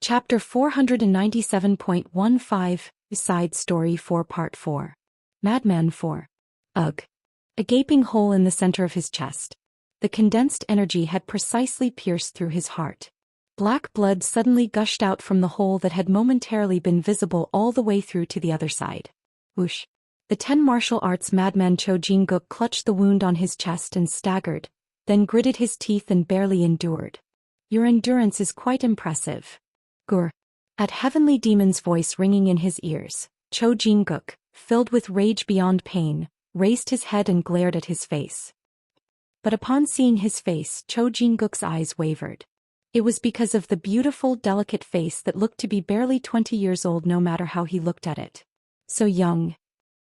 Chapter 497.15, Side Story 4 Part 4. Madman 4. Ugh. A gaping hole in the center of his chest. The condensed energy had precisely pierced through his heart. Black blood suddenly gushed out from the hole that had momentarily been visible all the way through to the other side. Whoosh. The 10 martial arts madman Cho Jin-guk clutched the wound on his chest and staggered, then gritted his teeth and barely endured. Your endurance is quite impressive. Gur. At Heavenly Demon's voice ringing in his ears, Cho Jin-guk, filled with rage beyond pain, raised his head and glared at his face. But upon seeing his face, Cho Jin-guk's eyes wavered. It was because of the beautiful, delicate face that looked to be barely 20 years old no matter how he looked at it. So young.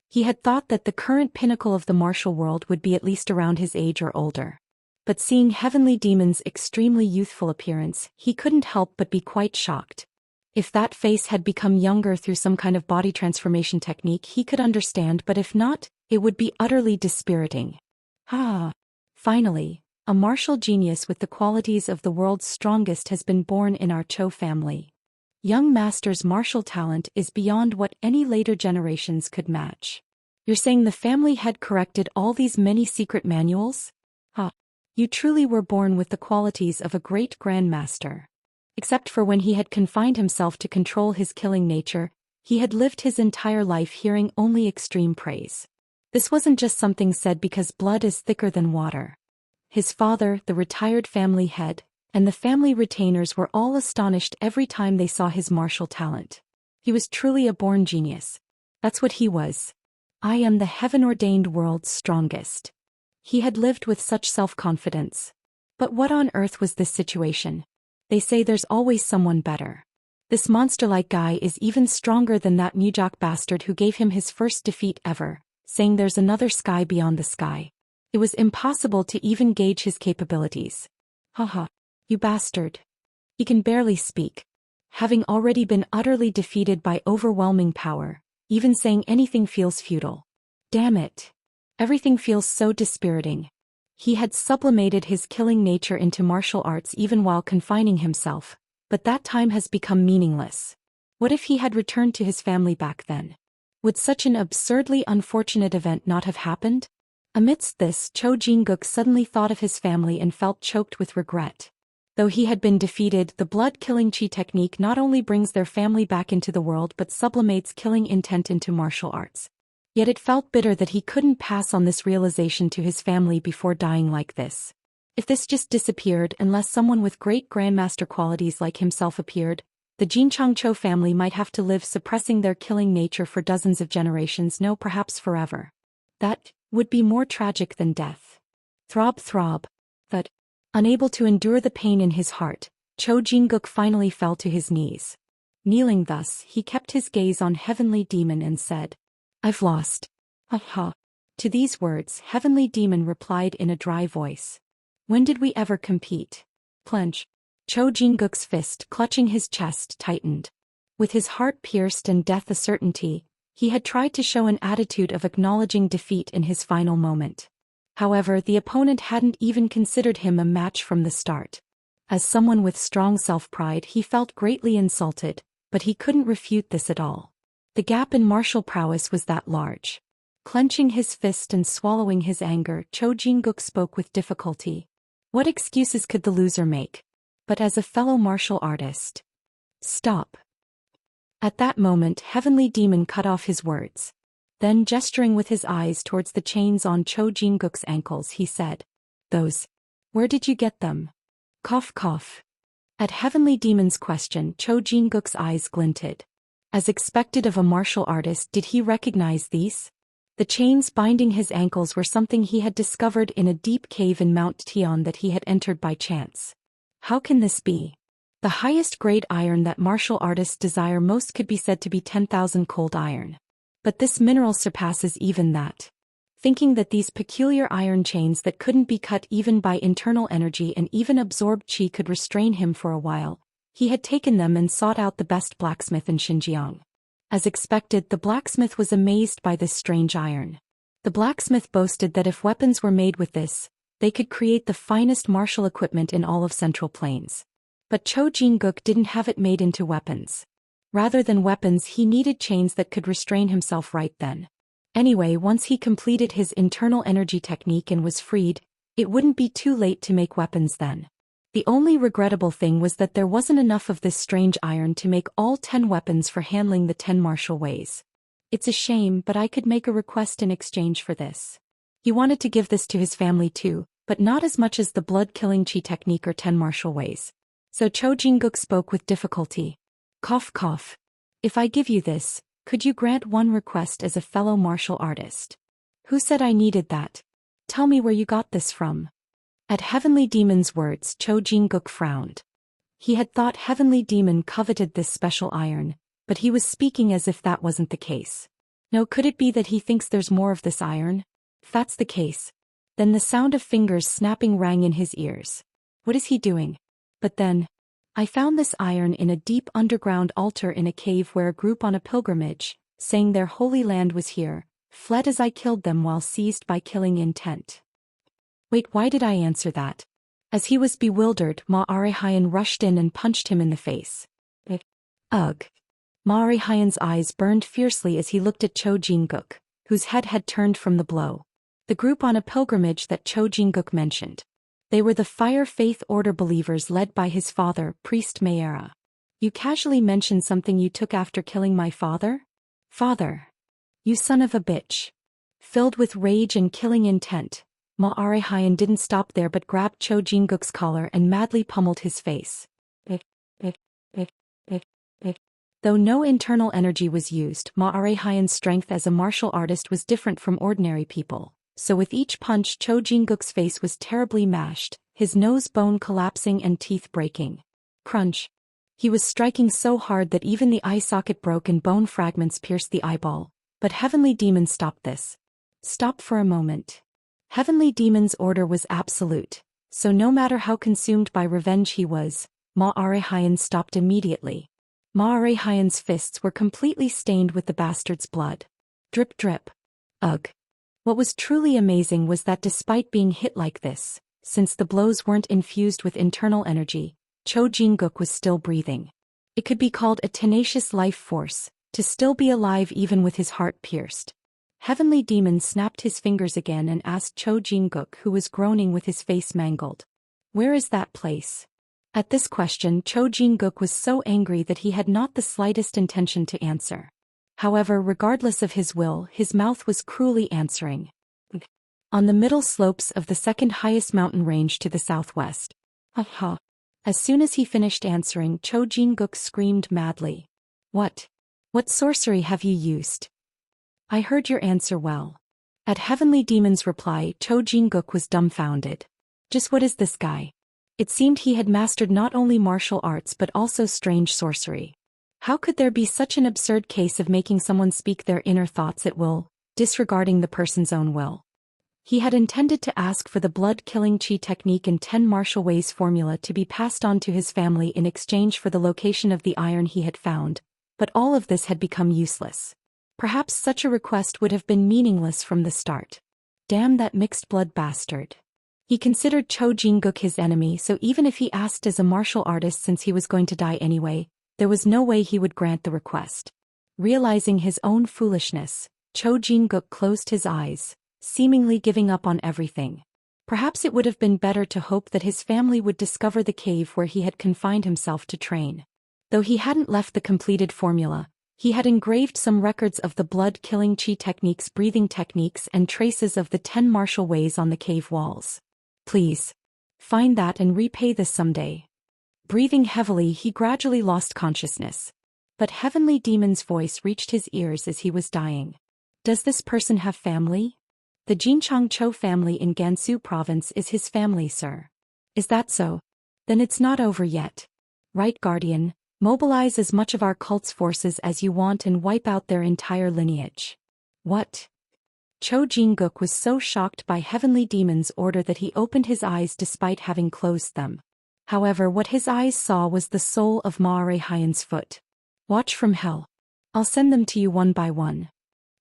He had thought that the current pinnacle of the martial world would be at least around his age or older. But seeing Heavenly Demon's extremely youthful appearance, he couldn't help but be quite shocked. If that face had become younger through some kind of body transformation technique he could understand, but if not, it would be utterly dispiriting. Ah! Finally, a martial genius with the qualities of the world's strongest has been born in our Cho family. Young Master's martial talent is beyond what any later generations could match. You're saying the family had corrected all these many secret manuals? Ha! You truly were born with the qualities of a great grandmaster. Except for when he had confined himself to control his killing nature, he had lived his entire life hearing only extreme praise. This wasn't just something said because blood is thicker than water. His father, the retired family head, and the family retainers were all astonished every time they saw his martial talent. He was truly a born genius. That's what he was. I am the heaven-ordained world's strongest. He had lived with such self-confidence. But what on earth was this situation? They say there's always someone better. This monster-like guy is even stronger than that Mujok bastard who gave him his first defeat ever, saying there's another sky beyond the sky. It was impossible to even gauge his capabilities. Haha. You bastard. He can barely speak. Having already been utterly defeated by overwhelming power, even saying anything feels futile. Damn it. Everything feels so dispiriting. He had sublimated his killing nature into martial arts even while confining himself, but that time has become meaningless. What if he had returned to his family back then? Would such an absurdly unfortunate event not have happened? Amidst this, Cho Jin-guk suddenly thought of his family and felt choked with regret. Though he had been defeated, the blood-killing chi technique not only brings their family back into the world but sublimates killing intent into martial arts. Yet it felt bitter that he couldn't pass on this realization to his family before dying like this. If this just disappeared unless someone with great grandmaster qualities like himself appeared, the Jinchang Cho family might have to live suppressing their killing nature for dozens of generations, no, perhaps forever. That would be more tragic than death. Throb throb. But, unable to endure the pain in his heart, Cho Jin-guk finally fell to his knees. Kneeling thus, he kept his gaze on Heavenly Demon and said, I've lost. Ha. To these words, Heavenly Demon replied in a dry voice. When did we ever compete? Plunge. Cho Jin-guk's fist clutching his chest tightened. With his heart pierced and death a certainty, he had tried to show an attitude of acknowledging defeat in his final moment. However, the opponent hadn't even considered him a match from the start. As someone with strong self-pride, he felt greatly insulted, but he couldn't refute this at all. The gap in martial prowess was that large. Clenching his fist and swallowing his anger, Cho Jin-guk spoke with difficulty. What excuses could the loser make? But as a fellow martial artist. Stop. At that moment, Heavenly Demon cut off his words. Then, gesturing with his eyes towards the chains on Cho Jin-guk's ankles, he said, Those. Where did you get them? Cough cough. At Heavenly Demon's question, Cho Jin-guk's eyes glinted. As expected of a martial artist, did he recognize these? The chains binding his ankles were something he had discovered in a deep cave in Mount Tian that he had entered by chance. How can this be? The highest grade iron that martial artists desire most could be said to be 10,000 cold iron. But this mineral surpasses even that. Thinking that these peculiar iron chains that couldn't be cut even by internal energy and even absorbed chi could restrain him for a while, he had taken them and sought out the best blacksmith in Xinjiang. As expected, the blacksmith was amazed by this strange iron. The blacksmith boasted that if weapons were made with this, they could create the finest martial equipment in all of Central Plains. But Cho Jin-guk didn't have it made into weapons. Rather than weapons, he needed chains that could restrain himself right then. Anyway, once he completed his internal energy technique and was freed, it wouldn't be too late to make weapons then. The only regrettable thing was that there wasn't enough of this strange iron to make all 10 weapons for handling the 10 martial ways. It's a shame, but I could make a request in exchange for this. He wanted to give this to his family too, but not as much as the blood-killing chi technique or 10 martial ways. So Cho Jin-guk spoke with difficulty. Cough cough. If I give you this, could you grant one request as a fellow martial artist? Who said I needed that? Tell me where you got this from. At Heavenly Demon's words, Cho Jin-guk frowned. He had thought Heavenly Demon coveted this special iron, but he was speaking as if that wasn't the case. No, could it be that he thinks there's more of this iron? If that's the case, then the sound of fingers snapping rang in his ears. What is he doing? But then, I found this iron in a deep underground altar in a cave where a group on a pilgrimage, saying their holy land was here, fled as I killed them while seized by killing intent. Wait, why did I answer that? As he was bewildered, Ma Arihayan rushed in and punched him in the face. Ugh. Ma Arihayan's eyes burned fiercely as he looked at Cho Jin-guk, whose head had turned from the blow. The group on a pilgrimage that Cho Jin-guk mentioned. They were the Fire Faith Order believers led by his father, Priest Mayera. You casually mentioned something you took after killing my father? Father. You son of a bitch. Filled with rage and killing intent, Ma Arihayan didn't stop there but grabbed Cho Jin-guk's collar and madly pummeled his face. Though no internal energy was used, Ma Arihayan's strength as a martial artist was different from ordinary people. So with each punch, Cho Jin-guk's face was terribly mashed, his nose bone collapsing and teeth breaking. Crunch. He was striking so hard that even the eye socket broke and bone fragments pierced the eyeball. But Heavenly Demon stopped this. Stop for a moment. Heavenly Demon's order was absolute, so no matter how consumed by revenge he was, Ma Arihayan stopped immediately. Ma Arihayan's fists were completely stained with the bastard's blood. Drip drip. Ugh. What was truly amazing was that despite being hit like this, since the blows weren't infused with internal energy, Cho Jin-guk was still breathing. It could be called a tenacious life force, to still be alive even with his heart pierced. Heavenly Demon snapped his fingers again and asked Cho Jin-guk, who was groaning with his face mangled. Where is that place? At this question, Cho Jin-guk was so angry that he had not the slightest intention to answer. However, regardless of his will, his mouth was cruelly answering. On the middle slopes of the second highest mountain range to the southwest. Aha. As soon as he finished answering, Cho Jin-guk screamed madly. What? What sorcery have you used? I heard your answer well. At Heavenly Demon's reply, Cho Jin-guk was dumbfounded. Just what is this guy? It seemed he had mastered not only martial arts but also strange sorcery. How could there be such an absurd case of making someone speak their inner thoughts at will, disregarding the person's own will? He had intended to ask for the blood-killing chi technique and 10 martial ways formula to be passed on to his family in exchange for the location of the iron he had found, but all of this had become useless. Perhaps such a request would have been meaningless from the start. Damn that mixed-blood bastard. He considered Cho Jin-guk his enemy, so even if he asked as a martial artist since he was going to die anyway, there was no way he would grant the request. Realizing his own foolishness, Cho Jin-guk closed his eyes, seemingly giving up on everything. Perhaps it would have been better to hope that his family would discover the cave where he had confined himself to train. Though he hadn't left the completed formula, he had engraved some records of the blood-killing chi techniques, breathing techniques, and traces of the 10 martial ways on the cave walls. Please. Find that and repay this someday. Breathing heavily, he gradually lost consciousness. But Heavenly Demon's voice reached his ears as he was dying. Does this person have family? The Jinchang Cho family in Gansu province is his family, sir. Is that so? Then it's not over yet. Right, Guardian, mobilize as much of our cult's forces as you want and wipe out their entire lineage. What? Cho Jin-guk was so shocked by Heavenly Demon's order that he opened his eyes despite having closed them. However, what his eyes saw was the soul of Ma Arihayan's foot. Watch from hell. I'll send them to you one by one.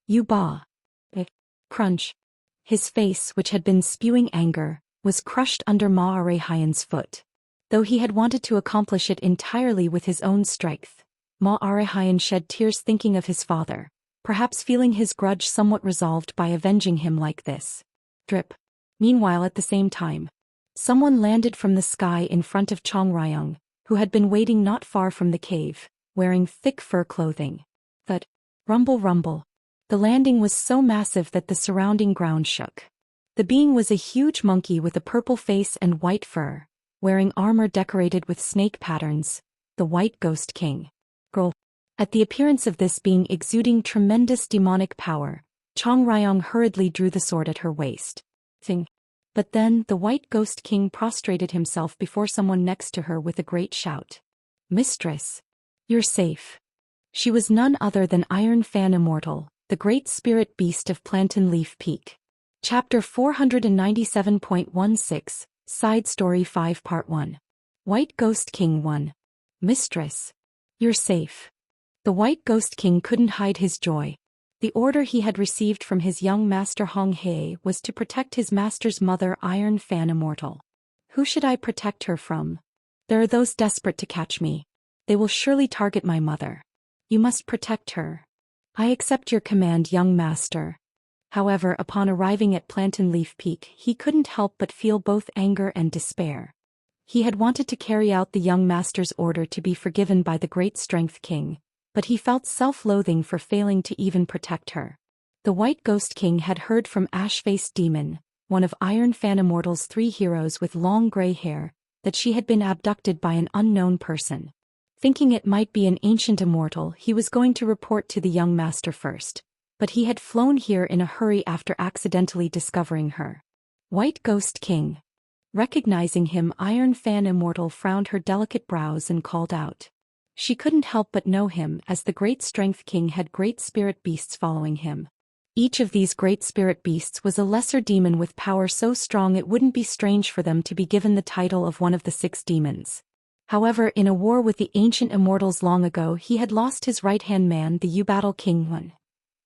You ba. Crunch. His face, which had been spewing anger, was crushed under Ma Arihayan's foot. Though he had wanted to accomplish it entirely with his own strength, Ma Arahian shed tears thinking of his father, perhaps feeling his grudge somewhat resolved by avenging him like this. Drip. Meanwhile at the same time, someone landed from the sky in front of Chong Ryong, who had been waiting not far from the cave, wearing thick fur clothing. Thud. Rumble rumble. The landing was so massive that the surrounding ground shook. The being was a huge monkey with a purple face and white fur, wearing armor decorated with snake patterns, the White Ghost King. Girl. At the appearance of this being exuding tremendous demonic power, Chong Ryong hurriedly drew the sword at her waist. Thing. But then the White Ghost King prostrated himself before someone next to her with a great shout. Mistress! You're safe. She was none other than Iron Fan Immortal, the great spirit beast of Plantain Leaf Peak. Chapter 497.16, Side Story 5 Part 1. White Ghost King 1. Mistress! You're safe. The White Ghost King couldn't hide his joy. The order he had received from his young master Hong He was to protect his master's mother Iron Fan Immortal. Who should I protect her from? There are those desperate to catch me. They will surely target my mother. You must protect her. I accept your command, young master. However, upon arriving at Plantain Leaf Peak, he couldn't help but feel both anger and despair. He had wanted to carry out the young master's order to be forgiven by the Great Strength King, but he felt self-loathing for failing to even protect her. The White Ghost King had heard from Ash-Faced Demon, one of Iron Fan Immortal's 3 heroes with long gray hair, that she had been abducted by an unknown person. Thinking it might be an ancient immortal, he was going to report to the young master first, but he had flown here in a hurry after accidentally discovering her. White Ghost King. Recognizing him, Iron Fan Immortal frowned her delicate brows and called out. She couldn't help but know him, as the Great Strength King had great spirit beasts following him. Each of these great spirit beasts was a lesser demon with power so strong it wouldn't be strange for them to be given the title of one of the 6 demons. However, in a war with the ancient immortals long ago, he had lost his right-hand man, the U-Battle King one.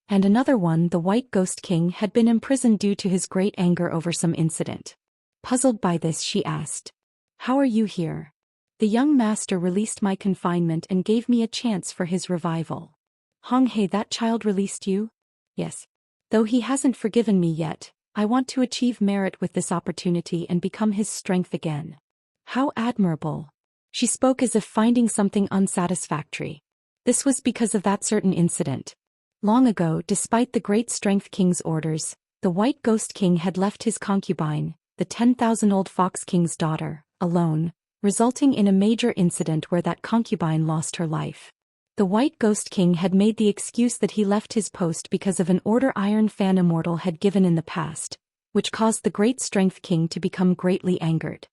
And another one, the White Ghost King, had been imprisoned due to his great anger over some incident. Puzzled by this, she asked, "How are you here?" The young master released my confinement and gave me a chance for his revival. Hong He, that child released you? Yes. Though he hasn't forgiven me yet, I want to achieve merit with this opportunity and become his strength again. How admirable. She spoke as if finding something unsatisfactory. This was because of that certain incident. Long ago, despite the Great Strength King's orders, the White Ghost King had left his concubine, the 10,000-old Fox King's daughter, alone, resulting in a major incident where that concubine lost her life. The White Ghost King had made the excuse that he left his post because of an order Iron Fan Immortal had given in the past, which caused the Great Strength King to become greatly angered.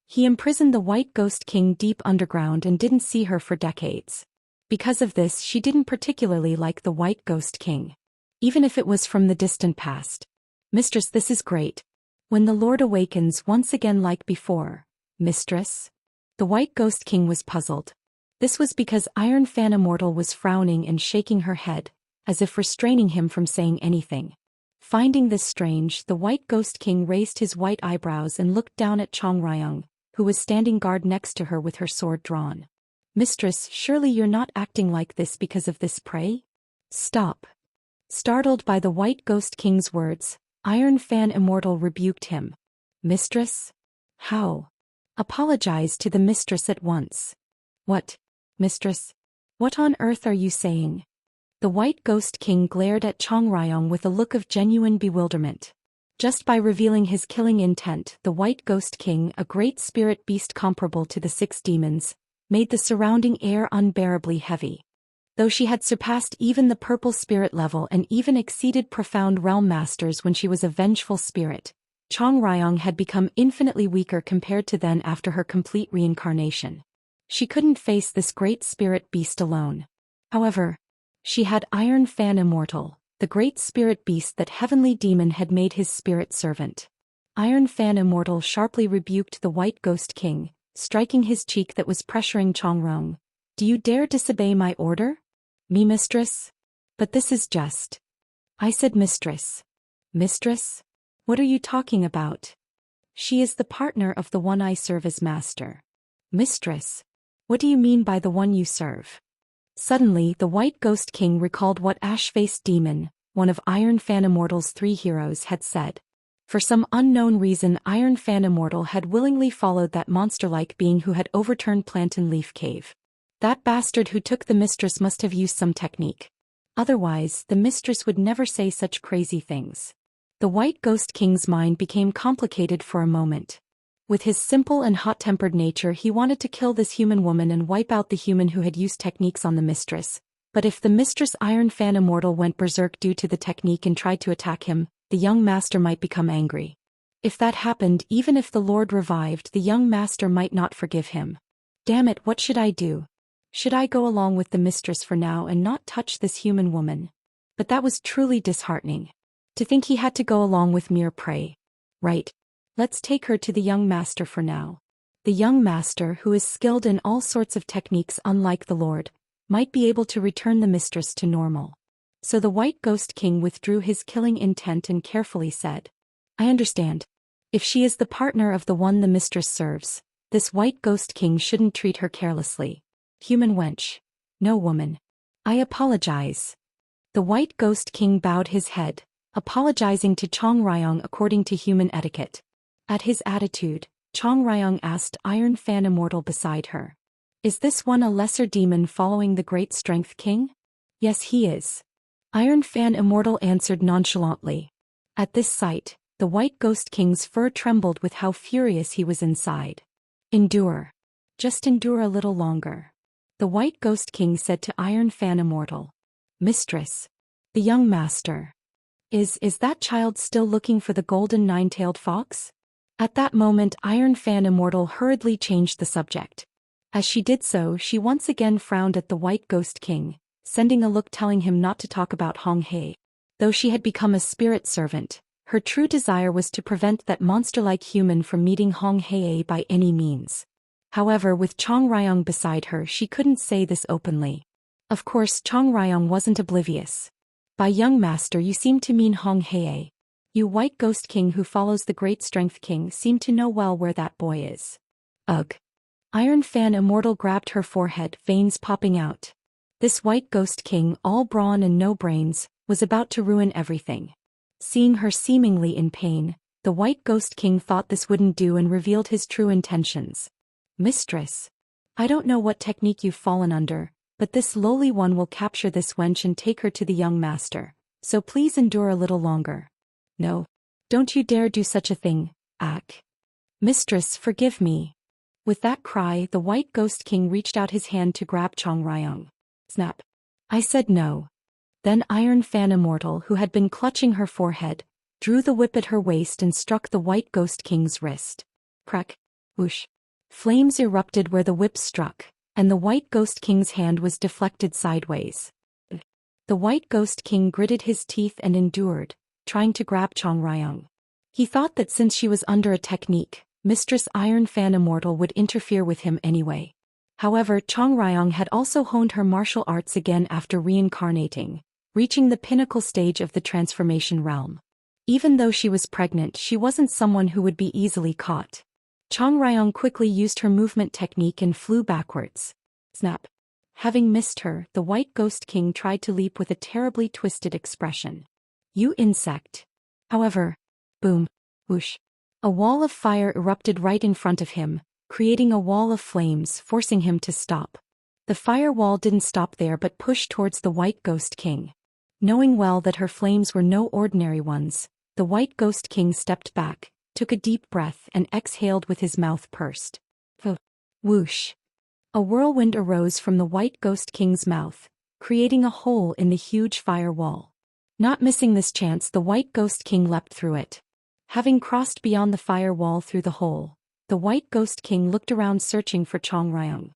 He imprisoned the White Ghost King deep underground and didn't see her for decades. Because of this, she didn't particularly like the White Ghost King, even if it was from the distant past. Mistress, this is great. When the Lord awakens once again like before, mistress? The White Ghost King was puzzled. This was because Iron Fan Immortal was frowning and shaking her head, as if restraining him from saying anything. Finding this strange, the White Ghost King raised his white eyebrows and looked down at Chong Ryong, who was standing guard next to her with her sword drawn. Mistress, surely you're not acting like this because of this prey? Stop. Startled by the White Ghost King's words, Iron Fan Immortal rebuked him. Mistress? How? Apologize to the mistress at once. What? Mistress? What on earth are you saying? The White Ghost King glared at Chong Ryong with a look of genuine bewilderment. Just by revealing his killing intent, the White Ghost King, a great spirit beast comparable to the 6 demons, made the surrounding air unbearably heavy. Though she had surpassed even the purple spirit level and even exceeded profound realm masters when she was a vengeful spirit, Chong Ryong had become infinitely weaker compared to then after her complete reincarnation. She couldn't face this great spirit beast alone. However, she had Iron Fan Immortal, the great spirit beast that Heavenly Demon had made his spirit servant. Iron Fan Immortal sharply rebuked the White Ghost King, striking his cheek that was pressuring Chong Ryong. Do you dare disobey my order? Me, mistress? But this is just. I said mistress. Mistress? What are you talking about? She is the partner of the one I serve as master. Mistress. What do you mean by the one you serve? Suddenly, the White Ghost King recalled what Ash-Faced Demon, one of Iron Fan Immortal's 3 heroes, had said. For some unknown reason, Iron Fan Immortal had willingly followed that monster-like being who had overturned Plantain Leaf Cave. That bastard who took the mistress must have used some technique. Otherwise, the mistress would never say such crazy things. The White Ghost King's mind became complicated for a moment. With his simple and hot-tempered nature, he wanted to kill this human woman and wipe out the human who had used techniques on the mistress. But if the mistress Iron Fan Immortal went berserk due to the technique and tried to attack him, the young master might become angry. If that happened, even if the Lord revived, the young master might not forgive him. Damn it, what should I do? Should I go along with the mistress for now and not touch this human woman? But that was truly disheartening. To think he had to go along with mere prey. Right. Let's take her to the young master for now. The young master, who is skilled in all sorts of techniques unlike the Lord, might be able to return the mistress to normal. So the White Ghost King withdrew his killing intent and carefully said, I understand. If she is the partner of the one the mistress serves, this White Ghost King shouldn't treat her carelessly. Human wench. No woman. I apologize. The White Ghost King bowed his head, apologizing to Chong Ryong according to human etiquette. At his attitude, Chong Ryong asked Iron Fan Immortal beside her. Is this one a lesser demon following the Great Strength King? Yes, he is. Iron Fan Immortal answered nonchalantly. At this sight, the White Ghost King's fur trembled with how furious he was inside. Endure. Just endure a little longer. The White Ghost King said to Iron Fan Immortal. Mistress. The young master. Is that child still looking for the golden nine-tailed fox? At that moment, Iron Fan Immortal hurriedly changed the subject. As she did so, she once again frowned at the White Ghost King, sending a look telling him not to talk about Hong Hei. Though she had become a spirit servant, her true desire was to prevent that monster-like human from meeting Hong Hei by any means. However, with Chong Ryong beside her, she couldn't say this openly. Of course, Chong Ryong wasn't oblivious. By young master you seem to mean Hong Hei. You White Ghost King who follows the Great Strength King seem to know well where that boy is. Ugh. Iron Fan Immortal grabbed her forehead, veins popping out. This White Ghost King, all brawn and no brains, was about to ruin everything. Seeing her seemingly in pain, the White Ghost King thought this wouldn't do and revealed his true intentions. Mistress. I don't know what technique you've fallen under, but this lowly one will capture this wench and take her to the young master, so please endure a little longer. No. Don't you dare do such a thing, Ak. Mistress, forgive me. With that cry, the White Ghost King reached out his hand to grab Chong Ryong. Snap. I said no. Then Iron Fan Immortal, who had been clutching her forehead, drew the whip at her waist and struck the White Ghost King's wrist. Crack. Whoosh. Flames erupted where the whip struck, and the White Ghost King's hand was deflected sideways. The White Ghost King gritted his teeth and endured, trying to grab Chong Ryong. He thought that since she was under a technique, Mistress Iron Fan Immortal would interfere with him anyway. However, Chong Ryong had also honed her martial arts again after reincarnating, reaching the pinnacle stage of the transformation realm. Even though she was pregnant, she wasn't someone who would be easily caught. Chong Ryong quickly used her movement technique and flew backwards. Snap. Having missed her, the White Ghost King tried to leap with a terribly twisted expression. You insect. However, boom, whoosh. A wall of fire erupted right in front of him, creating a wall of flames, forcing him to stop. The firewall didn't stop there but pushed towards the White Ghost King. Knowing well that her flames were no ordinary ones, the White Ghost King stepped back, took a deep breath and exhaled with his mouth pursed. Whoosh. A whirlwind arose from the White Ghost King's mouth, creating a hole in the huge firewall. Not missing this chance, the White Ghost King leapt through it. Having crossed beyond the firewall through the hole, the White Ghost King looked around searching for Chong Ryong.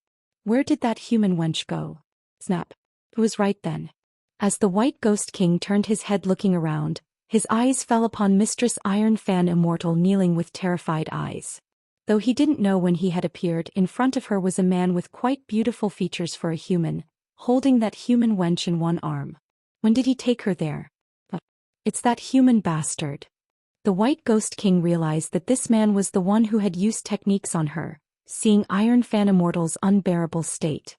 Where did that human wench go? Snap. It was right then. As the White Ghost King turned his head looking around, his eyes fell upon Mistress Iron Fan Immortal kneeling with terrified eyes. Though he didn't know when he had appeared, in front of her was a man with quite beautiful features for a human, holding that human wench in one arm. When did he take her there? It's that human bastard. The White Ghost King realized that this man was the one who had used techniques on her, seeing Iron Fan Immortal's unbearable state.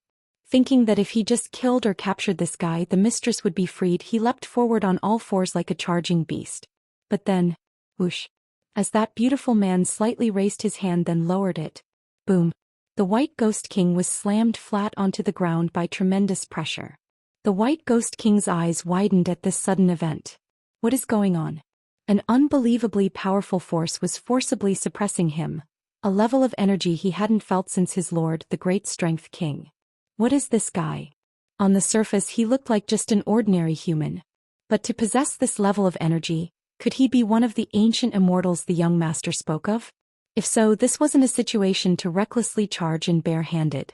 Thinking that if he just killed or captured this guy, the mistress would be freed, he leapt forward on all fours like a charging beast. But then, whoosh. As that beautiful man slightly raised his hand then lowered it. Boom. The White Ghost King was slammed flat onto the ground by tremendous pressure. The White Ghost King's eyes widened at this sudden event. What is going on? An unbelievably powerful force was forcibly suppressing him, a level of energy he hadn't felt since his lord, the Great Strength King. What is this guy? On the surface he looked like just an ordinary human. But to possess this level of energy, could he be one of the ancient immortals the young master spoke of? If so, this wasn't a situation to recklessly charge in bare-handed.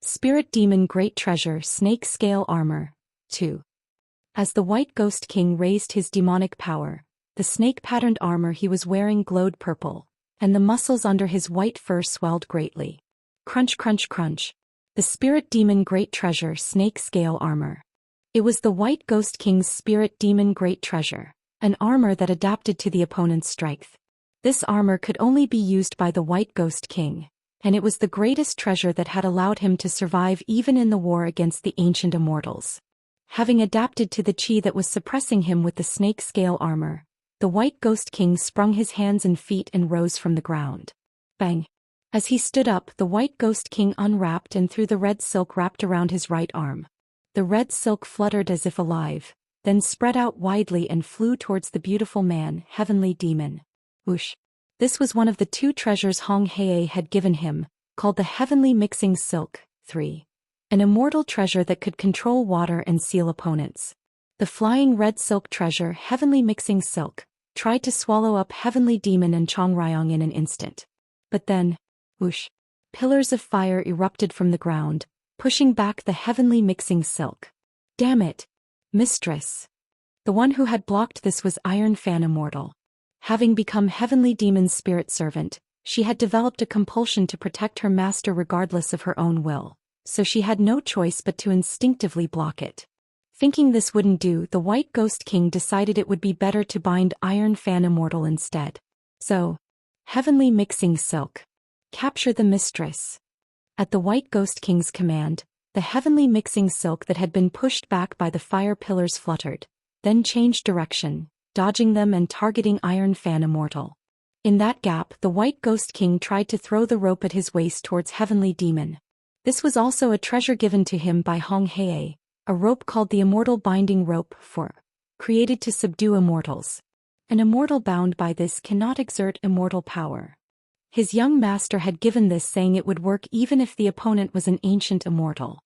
Spirit Demon Great Treasure Snake Scale Armor 2. As the White Ghost King raised his demonic power, the snake-patterned armor he was wearing glowed purple, and the muscles under his white fur swelled greatly. Crunch crunch crunch. The Spirit Demon Great Treasure Snake Scale Armor. It was the White Ghost King's Spirit Demon Great Treasure, an armor that adapted to the opponent's strength. This armor could only be used by the White Ghost King, and it was the greatest treasure that had allowed him to survive even in the war against the ancient immortals. Having adapted to the chi that was suppressing him with the snake scale armor, the White Ghost King sprung his hands and feet and rose from the ground. Bang! As he stood up, the White Ghost King unwrapped and threw the red silk wrapped around his right arm. The red silk fluttered as if alive, then spread out widely and flew towards the beautiful man, Heavenly Demon. Whoosh! This was one of the 2 treasures Hong Hei had given him, called the Heavenly Mixing Silk 3. An immortal treasure that could control water and seal opponents. The flying red silk treasure, Heavenly Mixing Silk, tried to swallow up Heavenly Demon and Chong Ryong in an instant. But then, whoosh! Pillars of fire erupted from the ground, pushing back the Heavenly Mixing Silk. Damn it! Mistress! The one who had blocked this was Iron Fan Immortal. Having become Heavenly Demon's spirit servant, she had developed a compulsion to protect her master regardless of her own will, so she had no choice but to instinctively block it. Thinking this wouldn't do, the White Ghost King decided it would be better to bind Iron Fan Immortal instead. So, Heavenly Mixing Silk. Capture the mistress. At the White Ghost King's command, the Heavenly Mixing Silk that had been pushed back by the fire pillars fluttered, then changed direction, dodging them and targeting Iron Fan Immortal. In that gap, the White Ghost King tried to throw the rope at his waist towards Heavenly Demon. This was also a treasure given to him by Hong Hei, a rope called the Immortal Binding Rope 4, created to subdue immortals. An immortal bound by this cannot exert immortal power. His young master had given this, saying it would work even if the opponent was an ancient immortal.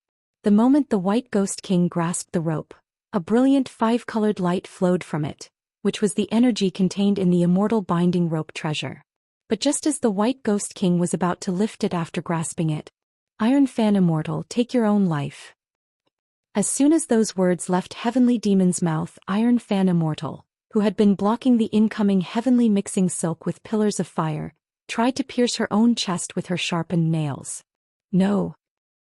The moment the White Ghost King grasped the rope, a brilliant 5-colored light flowed from it, which was the energy contained in the Immortal Binding Rope treasure. But just as the White Ghost King was about to lift it after grasping it, Iron Fan Immortal, take your own life. As soon as those words left Heavenly Demon's mouth, Iron Fan Immortal, who had been blocking the incoming Heavenly Mixing Silk with pillars of fire, tried to pierce her own chest with her sharpened nails. No!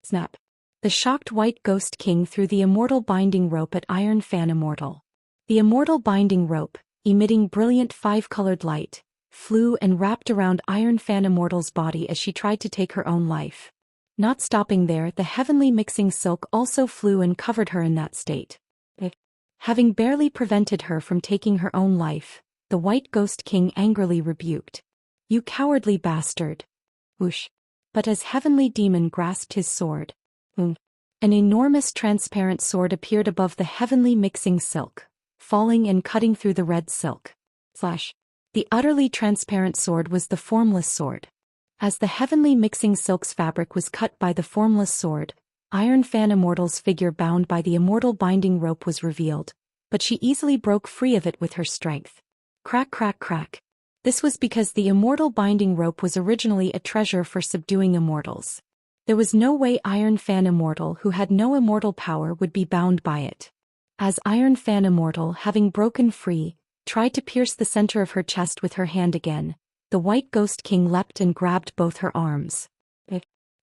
Snap! The shocked White Ghost King threw the Immortal Binding Rope at Iron Fan Immortal. The Immortal Binding Rope, emitting brilliant 5-colored light, flew and wrapped around Iron Fan Immortal's body as she tried to take her own life. Not stopping there, the Heavenly Mixing Silk also flew and covered her in that state. Having barely prevented her from taking her own life, the White Ghost King angrily rebuked. You cowardly bastard! Whoosh! But as Heavenly Demon grasped his sword, an enormous transparent sword appeared above the Heavenly Mixing Silk, falling and cutting through the red silk. Slash. The utterly transparent sword was the Formless Sword. As the Heavenly Mixing Silk's fabric was cut by the Formless Sword, Iron Fan Immortal's figure bound by the Immortal Binding Rope was revealed, but she easily broke free of it with her strength. Crack crack crack. This was because the Immortal Binding Rope was originally a treasure for subduing immortals. There was no way Iron Fan Immortal, who had no immortal power, would be bound by it. As Iron Fan Immortal, having broken free, tried to pierce the center of her chest with her hand again, the White Ghost King leapt and grabbed both her arms.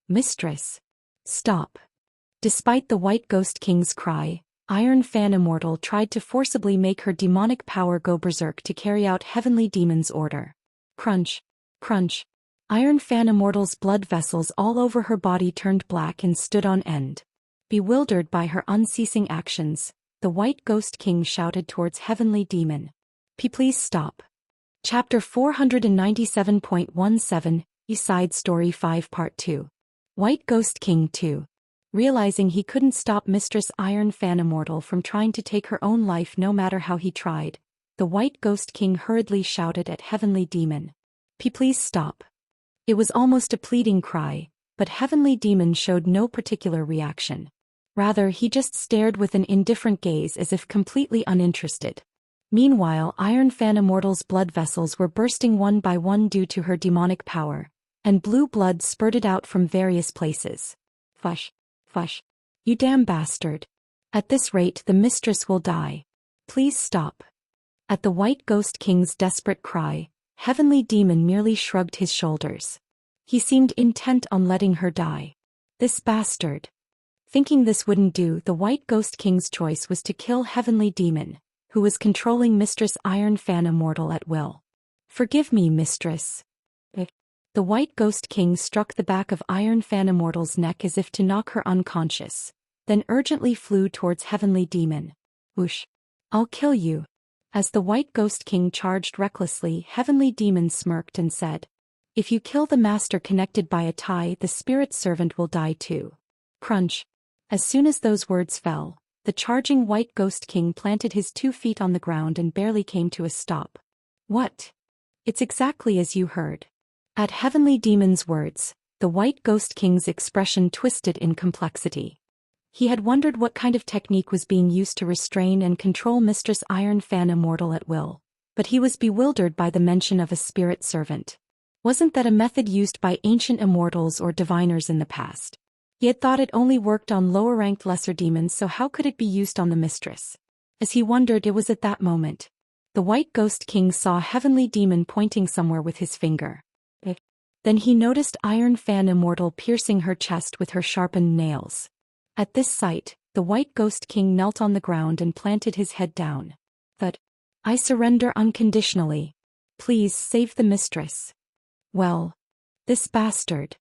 Mistress! Stop! Despite the White Ghost King's cry, Iron Fan Immortal tried to forcibly make her demonic power go berserk to carry out Heavenly Demon's order. Crunch! Crunch! Iron Fan Immortal's blood vessels all over her body turned black and stood on end. Bewildered by her unceasing actions, the White Ghost King shouted towards Heavenly Demon. Please stop. Chapter 497.17, Side Story 5 Part 2. White Ghost King 2. Realizing he couldn't stop Mistress Iron Fan Immortal from trying to take her own life no matter how he tried, the White Ghost King hurriedly shouted at Heavenly Demon. Please stop. It was almost a pleading cry, but Heavenly Demon showed no particular reaction. Rather, he just stared with an indifferent gaze as if completely uninterested. Meanwhile, Iron Fan Immortal's blood vessels were bursting one by one due to her demonic power, and blue blood spurted out from various places. Fush. Fush. You damn bastard. At this rate the mistress will die. Please stop. At the White Ghost King's desperate cry, Heavenly Demon merely shrugged his shoulders. He seemed intent on letting her die. This bastard. Thinking this wouldn't do, the White Ghost King's choice was to kill Heavenly Demon, who was controlling Mistress Iron Fan Immortal at will. Forgive me, mistress. The White Ghost King struck the back of Iron Fan Immortal's neck as if to knock her unconscious, then urgently flew towards Heavenly Demon. Whoosh. I'll kill you. As the White Ghost King charged recklessly, Heavenly Demon smirked and said, If you kill the master connected by a tie, the spirit servant will die too. Crunch. As soon as those words fell, the charging White Ghost King planted his 2 feet on the ground and barely came to a stop. What? It's exactly as you heard. At Heavenly Demon's words, the White Ghost King's expression twisted in complexity. He had wondered what kind of technique was being used to restrain and control Mistress Iron Fan Immortal at will, but he was bewildered by the mention of a spirit servant. Wasn't that a method used by ancient immortals or diviners in the past? He had thought it only worked on lower-ranked lesser demons, so how could it be used on the mistress? As he wondered, it was at that moment the White Ghost King saw Heavenly Demon pointing somewhere with his finger. Then he noticed Iron Fan Immortal piercing her chest with her sharpened nails. At this sight, the White Ghost King knelt on the ground and planted his head down. But, I surrender unconditionally. Please save the mistress. Well, this bastard.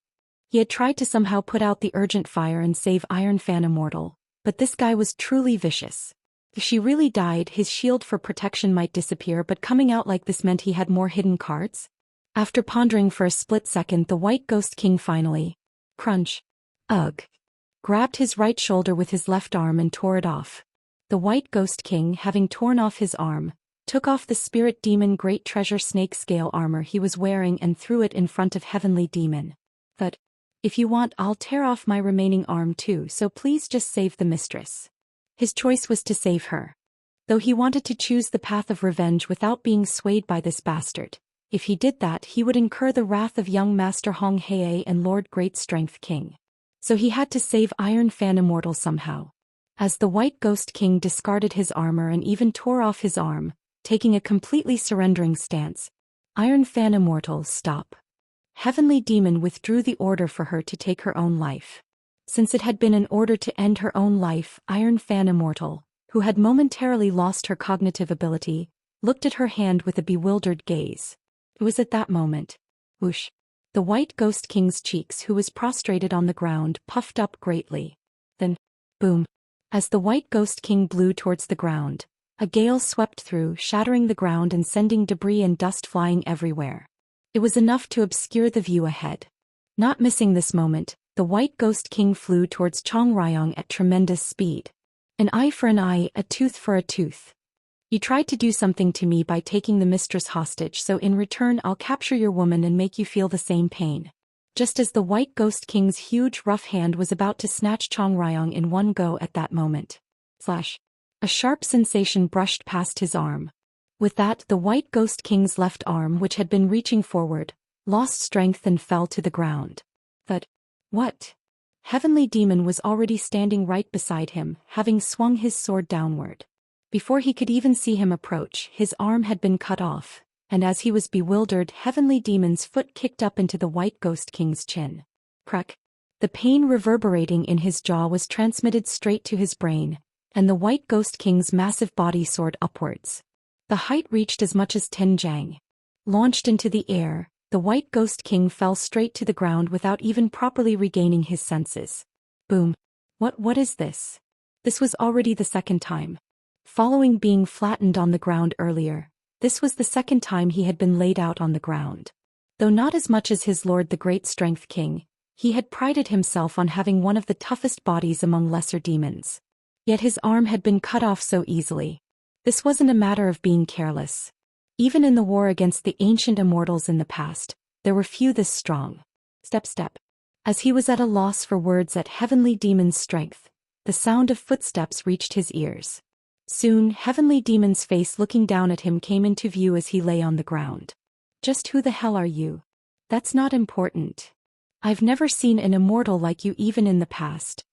He had tried to somehow put out the urgent fire and save Iron Fan Immortal, but this guy was truly vicious. If she really died, his shield for protection might disappear, but coming out like this meant he had more hidden cards? After pondering for a split second, the White Ghost King finally, crunch, grabbed his right shoulder with his left arm and tore it off. The White Ghost King, having torn off his arm, took off the Spirit Demon Great Treasure Snake Scale armor he was wearing and threw it in front of Heavenly Demon. But, if you want, I'll tear off my remaining arm too, so please just save the mistress. His choice was to save her. Though he wanted to choose the path of revenge without being swayed by this bastard. If he did that, he would incur the wrath of young Master Hong Hei and Lord Great Strength King. So he had to save Iron Fan Immortal somehow. As the White Ghost King discarded his armor and even tore off his arm, taking a completely surrendering stance, Iron Fan Immortal, stop. Heavenly Demon withdrew the order for her to take her own life. Since it had been an order to end her own life, Iron Fan Immortal, who had momentarily lost her cognitive ability, looked at her hand with a bewildered gaze. It was at that moment. Whoosh. The White Ghost King's cheeks, who was prostrated on the ground, puffed up greatly. Then, boom. As the White Ghost King blew towards the ground, a gale swept through, shattering the ground and sending debris and dust flying everywhere. It was enough to obscure the view ahead. Not missing this moment, the White Ghost King flew towards Chong Ryong at tremendous speed. An eye for an eye, a tooth for a tooth. You tried to do something to me by taking the mistress hostage, so in return I'll capture your woman and make you feel the same pain. Just as the White Ghost King's huge rough hand was about to snatch Chong Ryong in one go at that moment. Flash. A sharp sensation brushed past his arm. With that, the White Ghost King's left arm, which had been reaching forward, lost strength and fell to the ground. But, what? Heavenly Demon was already standing right beside him, having swung his sword downward. Before he could even see him approach, his arm had been cut off, and as he was bewildered, Heavenly Demon's foot kicked up into the White Ghost King's chin. Crack. The pain reverberating in his jaw was transmitted straight to his brain, and the White Ghost King's massive body soared upwards. The height reached as much as 10 jang. Launched into the air, the White Ghost King fell straight to the ground without even properly regaining his senses. Boom. What is this? This was already the second time. Following being flattened on the ground earlier, this was the second time he had been laid out on the ground. Though not as much as his lord the Great Strength King, he had prided himself on having one of the toughest bodies among lesser demons. Yet his arm had been cut off so easily. This wasn't a matter of being careless. Even in the war against the ancient immortals in the past, there were few this strong. Step. As he was at a loss for words at Heavenly Demon's strength, the sound of footsteps reached his ears. Soon, Heavenly Demon's face looking down at him came into view as he lay on the ground. Just who the hell are you? That's not important. I've never seen an immortal like you even in the past.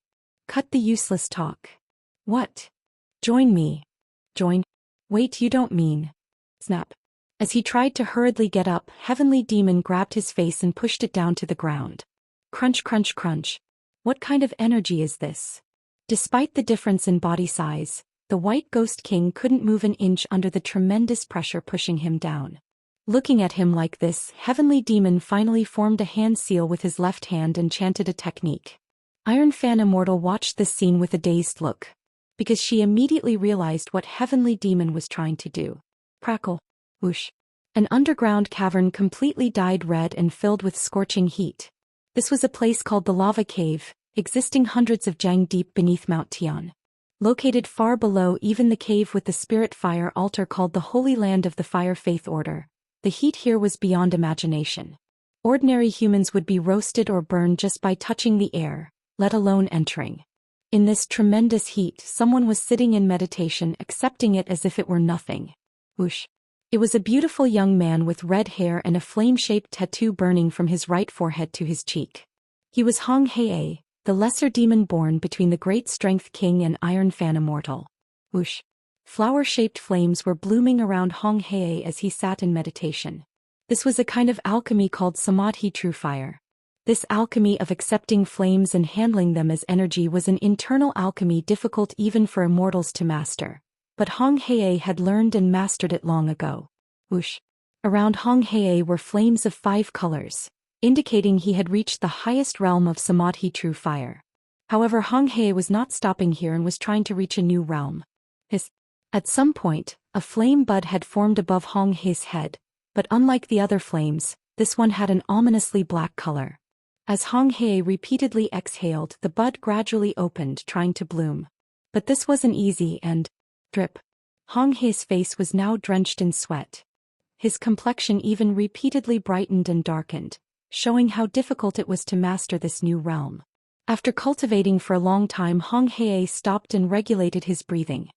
Cut the useless talk. What? Join me. Join? Wait, you don't mean. Snap. As he tried to hurriedly get up, Heavenly Demon grabbed his face and pushed it down to the ground. Crunch, crunch, crunch. What kind of energy is this? Despite the difference in body size, the White Ghost King couldn't move an inch under the tremendous pressure pushing him down. Looking at him like this, Heavenly Demon finally formed a hand seal with his left hand and chanted a technique. Iron Fan Immortal watched this scene with a dazed look, because she immediately realized what Heavenly Demon was trying to do. Crackle. Whoosh. An underground cavern completely dyed red and filled with scorching heat. This was a place called the Lava Cave, existing hundreds of jang deep beneath Mount Tian. Located far below even the cave with the spirit fire altar called the Holy Land of the Fire Faith Order, the heat here was beyond imagination. Ordinary humans would be roasted or burned just by touching the air, let alone entering. In this tremendous heat, someone was sitting in meditation, accepting it as if it were nothing. Whoosh. It was a beautiful young man with red hair and a flame-shaped tattoo burning from his right forehead to his cheek. He was Hong Hei, the lesser demon born between the Great Strength King and Iron Fan Immortal. Whoosh. Flower-shaped flames were blooming around Hong Hei as he sat in meditation. This was a kind of alchemy called Samadhi True Fire. This alchemy of accepting flames and handling them as energy was an internal alchemy difficult even for immortals to master. But Hong Hei had learned and mastered it long ago. Whoosh. Around Hong Hei were flames of 5 colors, indicating he had reached the highest realm of Samadhi True Fire. However, Hong Hei was not stopping here and was trying to reach a new realm. At some point, a flame bud had formed above Hong Hei's head, but unlike the other flames, this one had an ominously black color. As Hong Hei repeatedly exhaled, the bud gradually opened, trying to bloom. But this wasn't easy and... Drip. Hong Hei's face was now drenched in sweat. His complexion even repeatedly brightened and darkened, showing how difficult it was to master this new realm. After cultivating for a long time, Hong Hei stopped and regulated his breathing.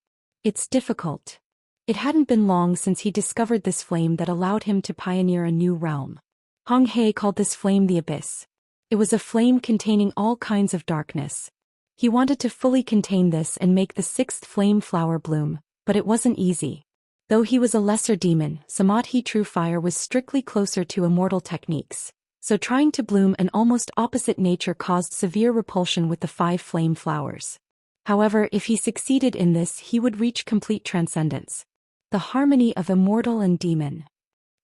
It's difficult. It hadn't been long since he discovered this flame that allowed him to pioneer a new realm. Hong Hei called this flame the Abyss. It was a flame containing all kinds of darkness. He wanted to fully contain this and make the 6th flame flower bloom, but it wasn't easy. Though he was a lesser demon, Samadhi True Fire was strictly closer to immortal techniques, so trying to bloom an almost opposite nature caused severe repulsion with the 5 flame flowers. However, if he succeeded in this, he would reach complete transcendence. The harmony of immortal and demon.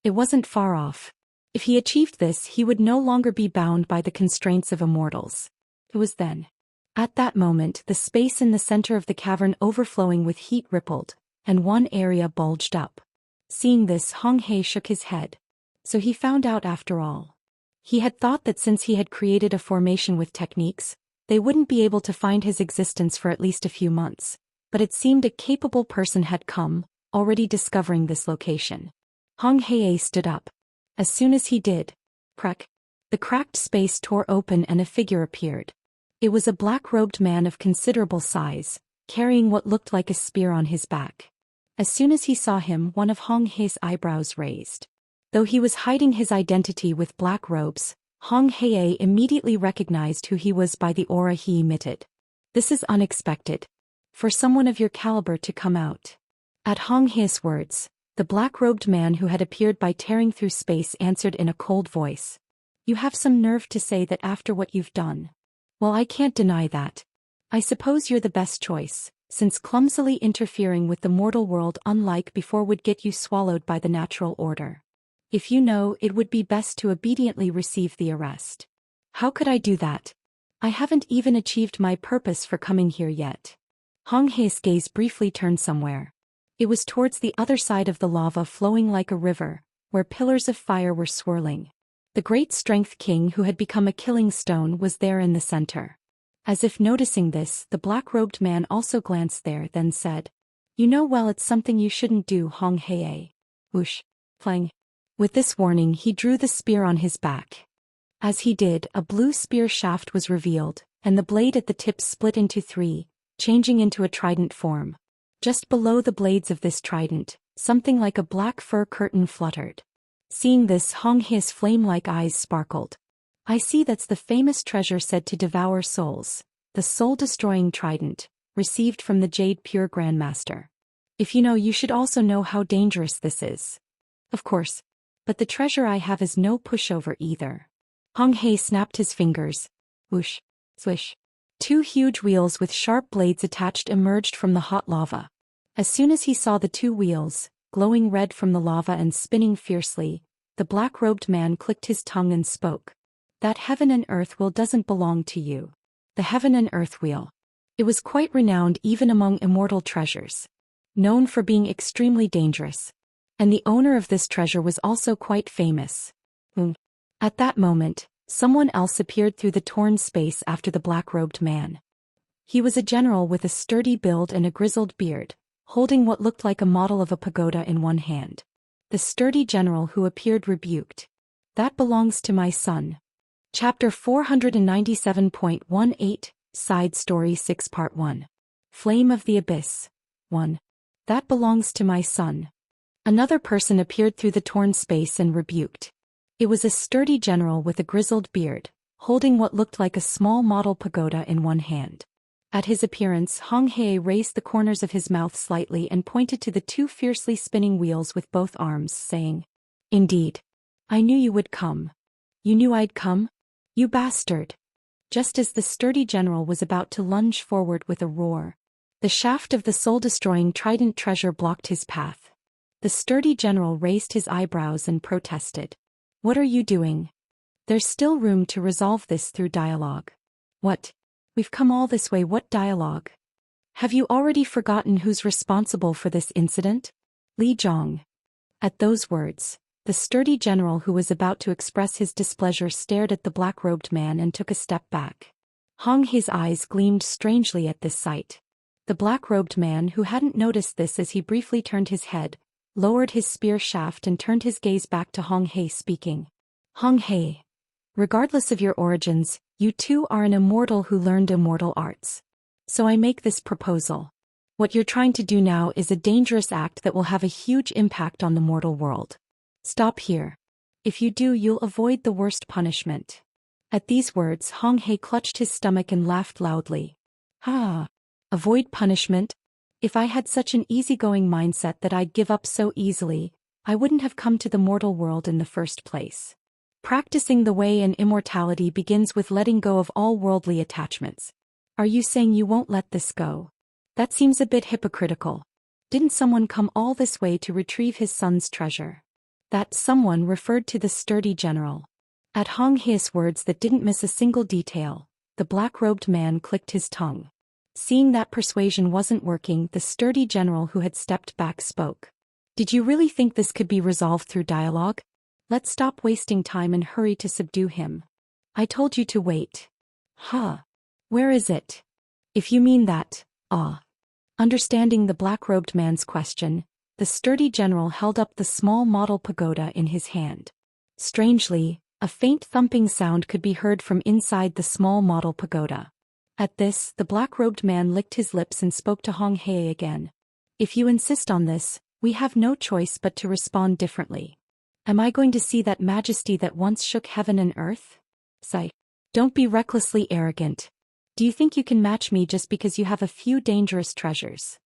It wasn't far off. If he achieved this, he would no longer be bound by the constraints of immortals. It was then. At that moment, the space in the center of the cavern overflowing with heat rippled, and one area bulged up. Seeing this, Hong Hei shook his head. So he found out after all. He had thought that since he had created a formation with techniques, they wouldn't be able to find his existence for at least a few months. But it seemed a capable person had come, already discovering this location. Hong Hei stood up. As soon as he did, crack, the cracked space tore open and a figure appeared. It was a black-robed man of considerable size, carrying what looked like a spear on his back. As soon as he saw him, one of Hong Hei's eyebrows raised. Though he was hiding his identity with black robes, Hong Hei immediately recognized who he was by the aura he emitted. This is unexpected. For someone of your caliber to come out. At Hong Hei's words, the black-robed man who had appeared by tearing through space answered in a cold voice. You have some nerve to say that after what you've done. Well, I can't deny that. I suppose you're the best choice, since clumsily interfering with the mortal world unlike before would get you swallowed by the natural order. If you know, it would be best to obediently receive the arrest. How could I do that? I haven't even achieved my purpose for coming here yet. Hong He's gaze briefly turned somewhere. It was towards the other side of the lava flowing like a river, where pillars of fire were swirling. The great strength king who had become a killing stone was there in the center. As if noticing this, the black-robed man also glanced there, then said, "You know well it's something you shouldn't do, Hong Hei." Whoosh. Clang. With this warning he drew the spear on his back. As he did, a blue spear shaft was revealed, and the blade at the tip split into three, changing into a trident form. Just below the blades of this trident, something like a black fur curtain fluttered. Seeing this, Hong He's flame-like eyes sparkled. "I see, that's the famous treasure said to devour souls, the soul-destroying trident, received from the Jade Pure Grandmaster. If you know, you should also know how dangerous this is." "Of course. But the treasure I have is no pushover either." Hong Hei snapped his fingers. Whoosh. Swish. Two huge wheels with sharp blades attached emerged from the hot lava. As soon as he saw the two wheels, glowing red from the lava and spinning fiercely, the black-robed man clicked his tongue and spoke. "That heaven and earth wheel doesn't belong to you. The heaven and earth wheel. It was quite renowned even among immortal treasures. Known for being extremely dangerous. And the owner of this treasure was also quite famous." At that moment, someone else appeared through the torn space after the black-robed man. He was a general with a sturdy build and a grizzled beard, holding what looked like a model of a pagoda in one hand. The sturdy general who appeared rebuked. "That belongs to my son." Chapter 497.18, Side Story 6 Part 1. Flame of the Abyss. 1. "That belongs to my son." Another person appeared through the torn space and rebuked. It was a sturdy general with a grizzled beard, holding what looked like a small model pagoda in one hand. At his appearance, Hong Hei raised the corners of his mouth slightly and pointed to the two fiercely spinning wheels with both arms, saying, "Indeed. I knew you would come." "You knew I'd come? You bastard!" Just as the sturdy general was about to lunge forward with a roar, the shaft of the soul-destroying trident treasure blocked his path. The sturdy general raised his eyebrows and protested. "What are you doing? There's still room to resolve this through dialogue." "What? We've come all this way, what dialogue? Have you already forgotten who's responsible for this incident?" Li Zhong. At those words, the sturdy general who was about to express his displeasure stared at the black-robed man and took a step back. Hong Hei's eyes gleamed strangely at this sight. The black-robed man, who hadn't noticed this as he briefly turned his head, lowered his spear shaft and turned his gaze back to Hong Hei, speaking. "Hong Hei, regardless of your origins, you too are an immortal who learned immortal arts. So I make this proposal. What you're trying to do now is a dangerous act that will have a huge impact on the mortal world. Stop here. If you do, you'll avoid the worst punishment." At these words, Hong Hei clutched his stomach and laughed loudly. "Ha! Avoid punishment? If I had such an easygoing mindset that I'd give up so easily, I wouldn't have come to the mortal world in the first place. Practicing the way in immortality begins with letting go of all worldly attachments. Are you saying you won't let this go? That seems a bit hypocritical. Didn't someone come all this way to retrieve his son's treasure?" That someone referred to the sturdy general. At Hong Hei's words that didn't miss a single detail, the black-robed man clicked his tongue. Seeing that persuasion wasn't working, the sturdy general who had stepped back spoke. "Did you really think this could be resolved through dialogue? Let's stop wasting time and hurry to subdue him. I told you to wait." "Huh. Where is it?" "If you mean that, Understanding the black-robed man's question, the sturdy general held up the small model pagoda in his hand. Strangely, a faint thumping sound could be heard from inside the small model pagoda. At this, the black-robed man licked his lips and spoke to Hong Hei again. "If you insist on this, we have no choice but to respond differently. Am I going to see that majesty that once shook heaven and earth? Sigh. Don't be recklessly arrogant. Do you think you can match me just because you have a few dangerous treasures?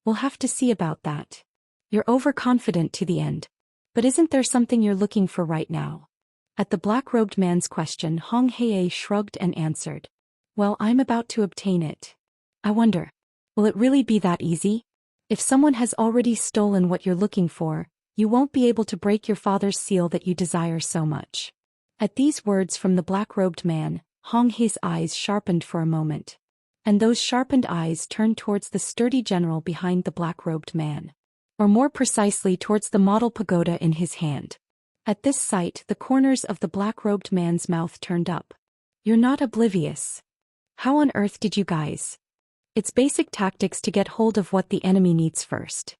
We'll have to see about that. You're overconfident to the end. But isn't there something you're looking for right now?" At the black-robed man's question, Hong Hei shrugged and answered. "Well, I'm about to obtain it. I wonder, will it really be that easy? If someone has already stolen what you're looking for, You won't be able to break your father's seal that you desire so much." At these words from the black-robed man, Hong He's eyes sharpened for a moment. And those sharpened eyes turned towards the sturdy general behind the black-robed man. Or more precisely towards the model pagoda in his hand. At this sight, the corners of the black-robed man's mouth turned up. "You're not oblivious. How on earth did you guys?" "It's basic tactics to get hold of what the enemy needs first."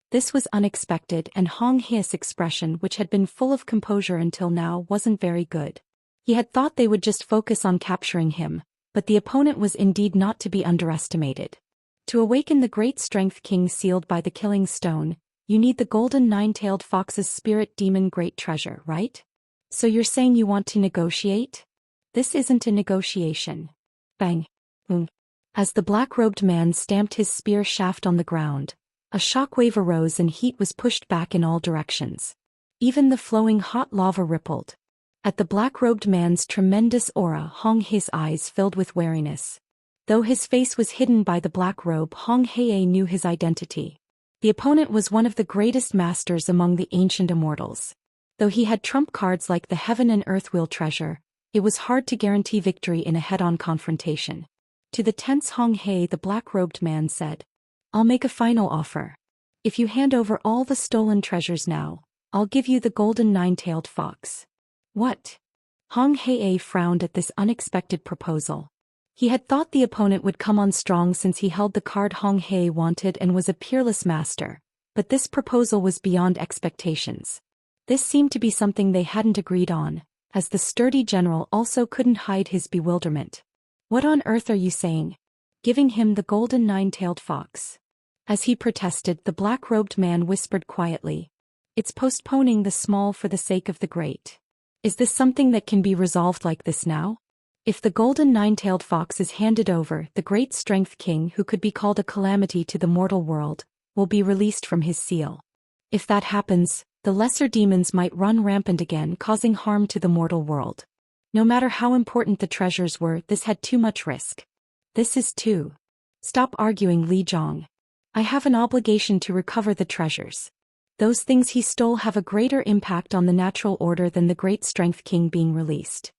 This was unexpected, and Hong He's expression, which had been full of composure until now, wasn't very good. He had thought they would just focus on capturing him, but the opponent was indeed not to be underestimated. To awaken the great strength king sealed by the killing stone, you need the golden nine-tailed fox's spirit demon great treasure, right? So you're saying you want to negotiate? This isn't a negotiation. Bang. Boom. As the black-robed man stamped his spear shaft on the ground, a shockwave arose and heat was pushed back in all directions. Even the flowing hot lava rippled. At the black-robed man's tremendous aura, Hong He's eyes filled with wariness. Though his face was hidden by the black robe, Hong He knew his identity. The opponent was one of the greatest masters among the ancient immortals. Though he had trump cards like the heaven and earth wheel treasure, it was hard to guarantee victory in a head-on confrontation. To the tense Hong He, the black-robed man said, "I'll make a final offer. If you hand over all the stolen treasures now, I'll give you the golden nine-tailed fox." "What?" Hong He frowned at this unexpected proposal. He had thought the opponent would come on strong since he held the card Hong He wanted and was a peerless master, but this proposal was beyond expectations. This seemed to be something they hadn't agreed on, as the sturdy general also couldn't hide his bewilderment. "What on earth are you saying? Giving him the golden nine-tailed fox?" As he protested, the black-robed man whispered quietly, "It's postponing the small for the sake of the great. Is this something that can be resolved like this now? If the golden nine-tailed fox is handed over, the great strength king, who could be called a calamity to the mortal world, will be released from his seal. If that happens, the lesser demons might run rampant again, causing harm to the mortal world. No matter how important the treasures were, this had too much risk." "This is too. Stop arguing, Li Zhong. I have an obligation to recover the treasures. Those things he stole have a greater impact on the natural order than the great strength king being released."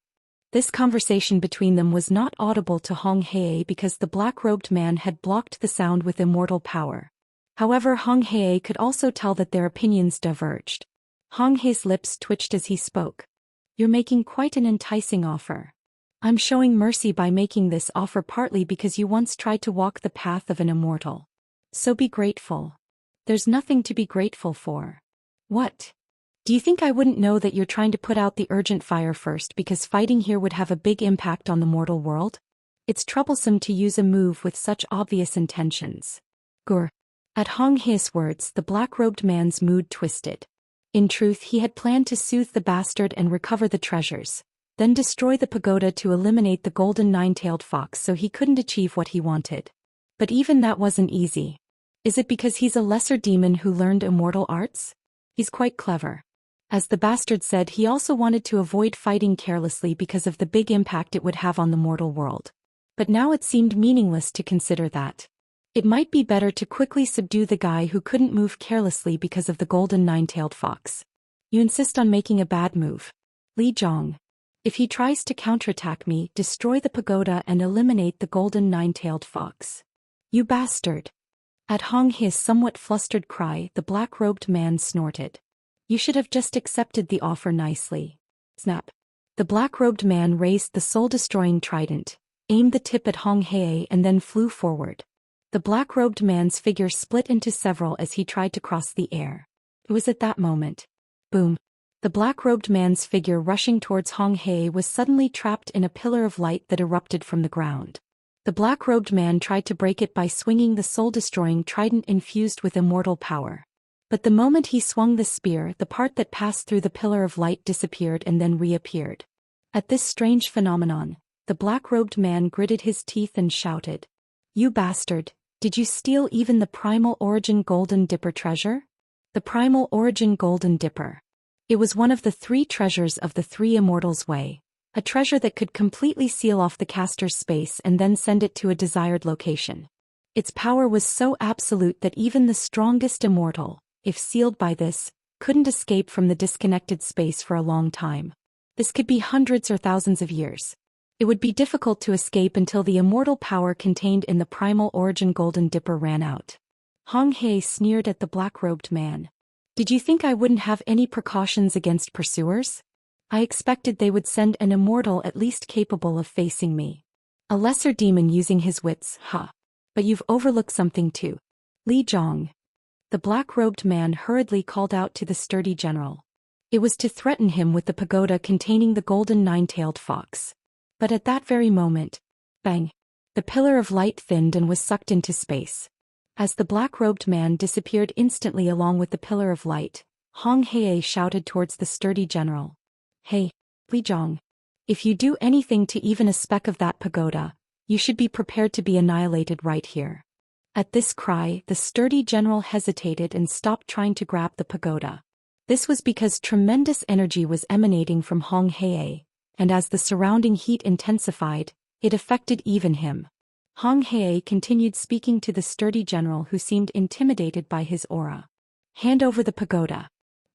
This conversation between them was not audible to Hong He because the black-robed man had blocked the sound with immortal power. However, Hong He could also tell that their opinions diverged. Hong He's lips twitched as he spoke. "You're making quite an enticing offer. I'm showing mercy by making this offer partly because you once tried to walk the path of an immortal. So be grateful." "There's nothing to be grateful for." "What? Do you think I wouldn't know that you're trying to put out the urgent fire first because fighting here would have a big impact on the mortal world? It's troublesome to use a move with such obvious intentions." Gur. At Hong He's words, the black-robed man's mood twisted. In truth, he had planned to soothe the bastard and recover the treasures, then destroy the pagoda to eliminate the golden nine-tailed fox so he couldn't achieve what he wanted. But even that wasn't easy. Is it because he's a lesser demon who learned immortal arts? He's quite clever. As the bastard said, he also wanted to avoid fighting carelessly because of the big impact it would have on the mortal world. But now it seemed meaningless to consider that. It might be better to quickly subdue the guy who couldn't move carelessly because of the golden nine-tailed fox. "You insist on making a bad move. Li Zhong. If he tries to counterattack me, destroy the pagoda and eliminate the golden nine-tailed fox." "You bastard." At Hong He's somewhat flustered cry, the black-robed man snorted. "You should have just accepted the offer nicely." Snap. The black-robed man raised the soul-destroying trident, aimed the tip at Hong He and then flew forward. The black-robed man's figure split into several as he tried to cross the air. It was at that moment. Boom. The black-robed man's figure rushing towards Hong He was suddenly trapped in a pillar of light that erupted from the ground. The black-robed man tried to break it by swinging the soul-destroying trident infused with immortal power. But the moment he swung the spear, the part that passed through the pillar of light disappeared and then reappeared. At this strange phenomenon, the black-robed man gritted his teeth and shouted, "You bastard, did you steal even the Primal Origin Golden Dipper treasure?" The Primal Origin Golden Dipper. It was one of the 3 treasures of the 3 Immortals' Way. A treasure that could completely seal off the caster's space and then send it to a desired location. Its power was so absolute that even the strongest immortal, if sealed by this, couldn't escape from the disconnected space for a long time. This could be hundreds or thousands of years. It would be difficult to escape until the immortal power contained in the primal origin Golden Dipper ran out. Hong Hei sneered at the black-robed man. Did you think I wouldn't have any precautions against pursuers? I expected they would send an immortal at least capable of facing me. A lesser demon using his wits, huh? But you've overlooked something too. Li Zhong. The black-robed man hurriedly called out to the sturdy general. It was to threaten him with the pagoda containing the golden nine-tailed fox. But at that very moment, bang! The pillar of light thinned and was sucked into space. As the black-robed man disappeared instantly along with the pillar of light, Hong Hei shouted towards the sturdy general. Hey, Li Zhong. If you do anything to even a speck of that pagoda, you should be prepared to be annihilated right here. At this cry, the sturdy general hesitated and stopped trying to grab the pagoda. This was because tremendous energy was emanating from Hong Hei, and as the surrounding heat intensified, it affected even him. Hong Hei continued speaking to the sturdy general who seemed intimidated by his aura. Hand over the pagoda.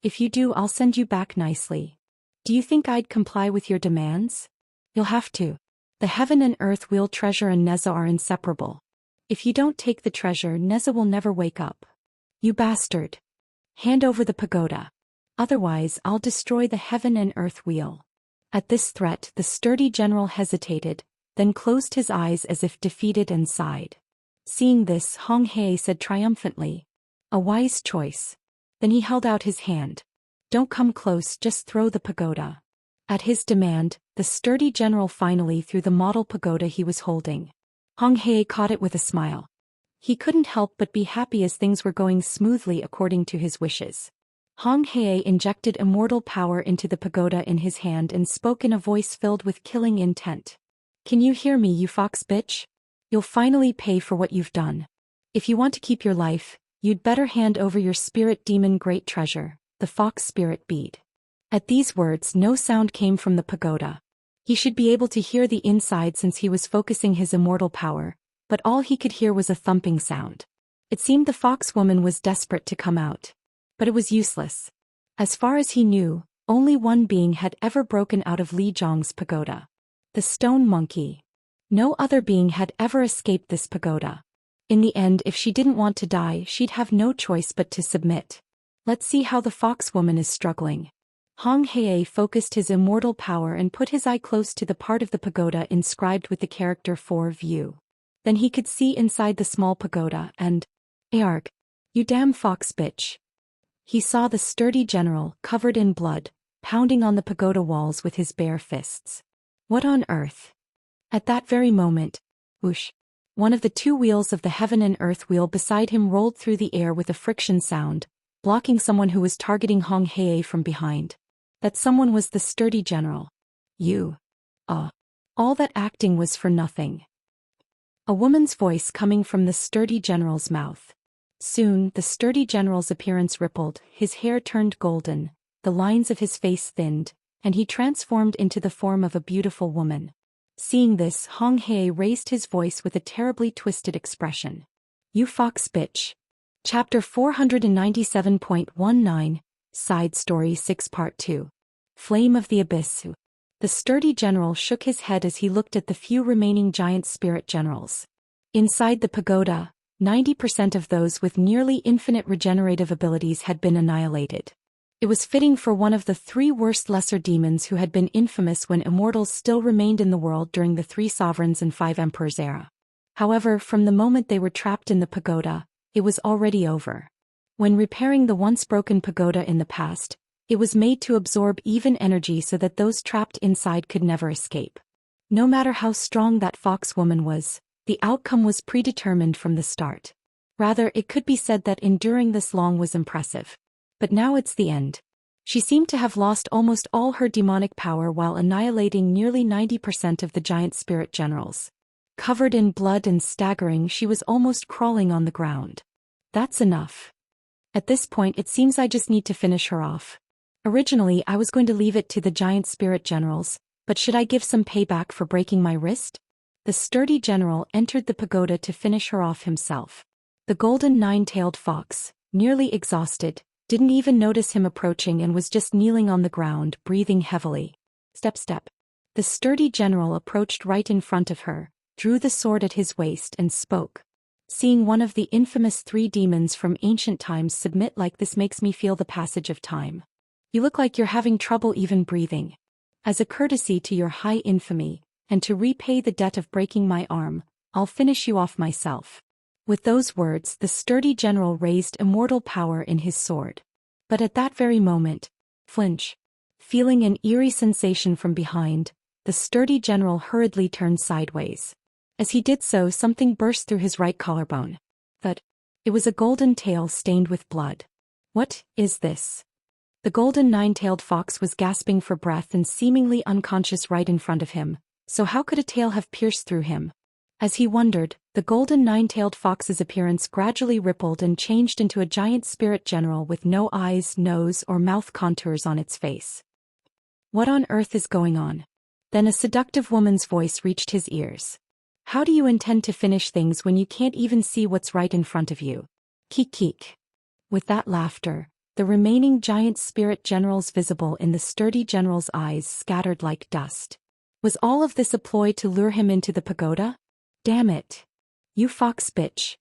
If you do, I'll send you back nicely. Do you think I'd comply with your demands? You'll have to. The heaven and earth wheel treasure and Neza are inseparable. If you don't take the treasure, Neza will never wake up. You bastard. Hand over the pagoda. Otherwise, I'll destroy the heaven and earth wheel. At this threat, the sturdy general hesitated, then closed his eyes as if defeated and sighed. Seeing this, Hong Hei said triumphantly, "A wise choice." Then he held out his hand. "Don't come close, just throw the pagoda." At his demand, the sturdy general finally threw the model pagoda he was holding. Hong Hei caught it with a smile. He couldn't help but be happy as things were going smoothly according to his wishes. Hong Hei injected immortal power into the pagoda in his hand and spoke in a voice filled with killing intent. "Can you hear me, you fox bitch? You'll finally pay for what you've done. If you want to keep your life, you'd better hand over your spirit demon great treasure, the fox spirit bead." At these words, no sound came from the pagoda. He should be able to hear the inside since he was focusing his immortal power, but all he could hear was a thumping sound. It seemed the fox woman was desperate to come out. But it was useless. As far as he knew, only one being had ever broken out of Li Zhong's pagoda. The stone monkey. No other being had ever escaped this pagoda. In the end, if she didn't want to die, she'd have no choice but to submit. Let's see how the fox woman is struggling. Hong Hei focused his immortal power and put his eye close to the part of the pagoda inscribed with the character "For View." Then he could see inside the small pagoda and, "Arg! You damn fox bitch." He saw the sturdy general, covered in blood, pounding on the pagoda walls with his bare fists. What on earth? At that very moment, whoosh! One of the two wheels of the heaven and earth wheel beside him rolled through the air with a friction sound, blocking someone who was targeting Hong Hei from behind. That someone was the sturdy general. All that acting was for nothing. A woman's voice coming from the sturdy general's mouth. Soon, the sturdy general's appearance rippled, his hair turned golden, the lines of his face thinned, and he transformed into the form of a beautiful woman. Seeing this, Hong Hei raised his voice with a terribly twisted expression. "You fox bitch." Chapter 497.19, Side Story 6 Part 2. Flame of the Abyss. The sturdy general shook his head as he looked at the few remaining giant spirit generals. Inside the pagoda, 90% of those with nearly infinite regenerative abilities had been annihilated. It was fitting for one of the three worst lesser demons who had been infamous when immortals still remained in the world during the 3 Sovereigns and 5 Emperors era. However, from the moment they were trapped in the pagoda, it was already over. When repairing the once broken pagoda in the past, it was made to absorb even energy so that those trapped inside could never escape. No matter how strong that fox woman was, the outcome was predetermined from the start. Rather, it could be said that enduring this long was impressive. But now it's the end. She seemed to have lost almost all her demonic power while annihilating nearly 90% of the giant spirit generals. Covered in blood and staggering, she was almost crawling on the ground. That's enough. At this point, it seems I just need to finish her off. Originally, I was going to leave it to the giant spirit generals, but should I give some payback for breaking my wrist? The sturdy general entered the pagoda to finish her off himself. The golden nine-tailed fox, nearly exhausted, didn't even notice him approaching and was just kneeling on the ground, breathing heavily. Step, step. The sturdy general approached right in front of her, drew the sword at his waist and spoke. Seeing one of the infamous 3 demons from ancient times submit like this makes me feel the passage of time. You look like you're having trouble even breathing. As a courtesy to your high infamy, and to repay the debt of breaking my arm, I'll finish you off myself. With those words, the sturdy general raised immortal power in his sword. But at that very moment, flinch. Feeling an eerie sensation from behind, the sturdy general hurriedly turned sideways. As he did so, something burst through his right collarbone. Thud. It was a golden tail stained with blood. What is this? The golden 9-tailed fox was gasping for breath and seemingly unconscious right in front of him, so how could a tail have pierced through him? As he wondered, the golden 9-tailed fox's appearance gradually rippled and changed into a giant spirit general with no eyes, nose, or mouth contours on its face. What on earth is going on? Then a seductive woman's voice reached his ears. How do you intend to finish things when you can't even see what's right in front of you? Keek keek. With that laughter, the remaining giant spirit generals visible in the sturdy general's eyes scattered like dust. Was all of this a ploy to lure him into the pagoda? Damn it. You fox bitch.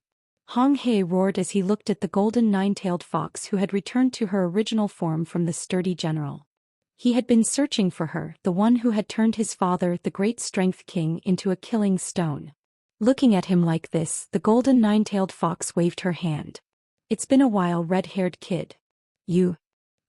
Hong Hei roared as he looked at the golden 9-tailed fox who had returned to her original form from the sturdy general. He had been searching for her, the one who had turned his father, the great strength king, into a killing stone. Looking at him like this, the golden 9-tailed fox waved her hand. It's been a while, red-haired kid.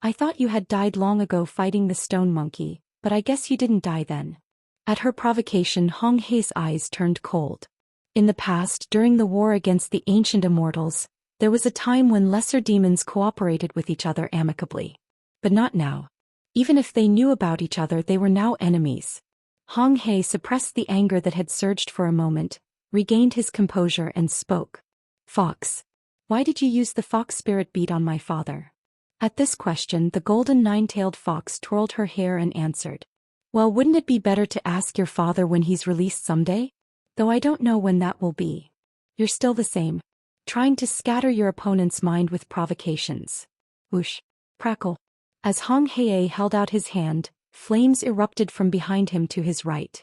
I thought you had died long ago fighting the stone monkey, but I guess you didn't die then. At her provocation, Hong Hei's eyes turned cold. In the past, during the war against the ancient immortals, there was a time when lesser demons cooperated with each other amicably. But not now. Even if they knew about each other, they were now enemies. Hong Hei suppressed the anger that had surged for a moment, regained his composure and spoke. Fox. Why did you use the fox spirit bead on my father? At this question, the golden 9-tailed fox twirled her hair and answered. Well, wouldn't it be better to ask your father when he's released someday? Though I don't know when that will be. You're still the same. Trying to scatter your opponent's mind with provocations. Whoosh. Crackle. As Hong Hei held out his hand, flames erupted from behind him to his right.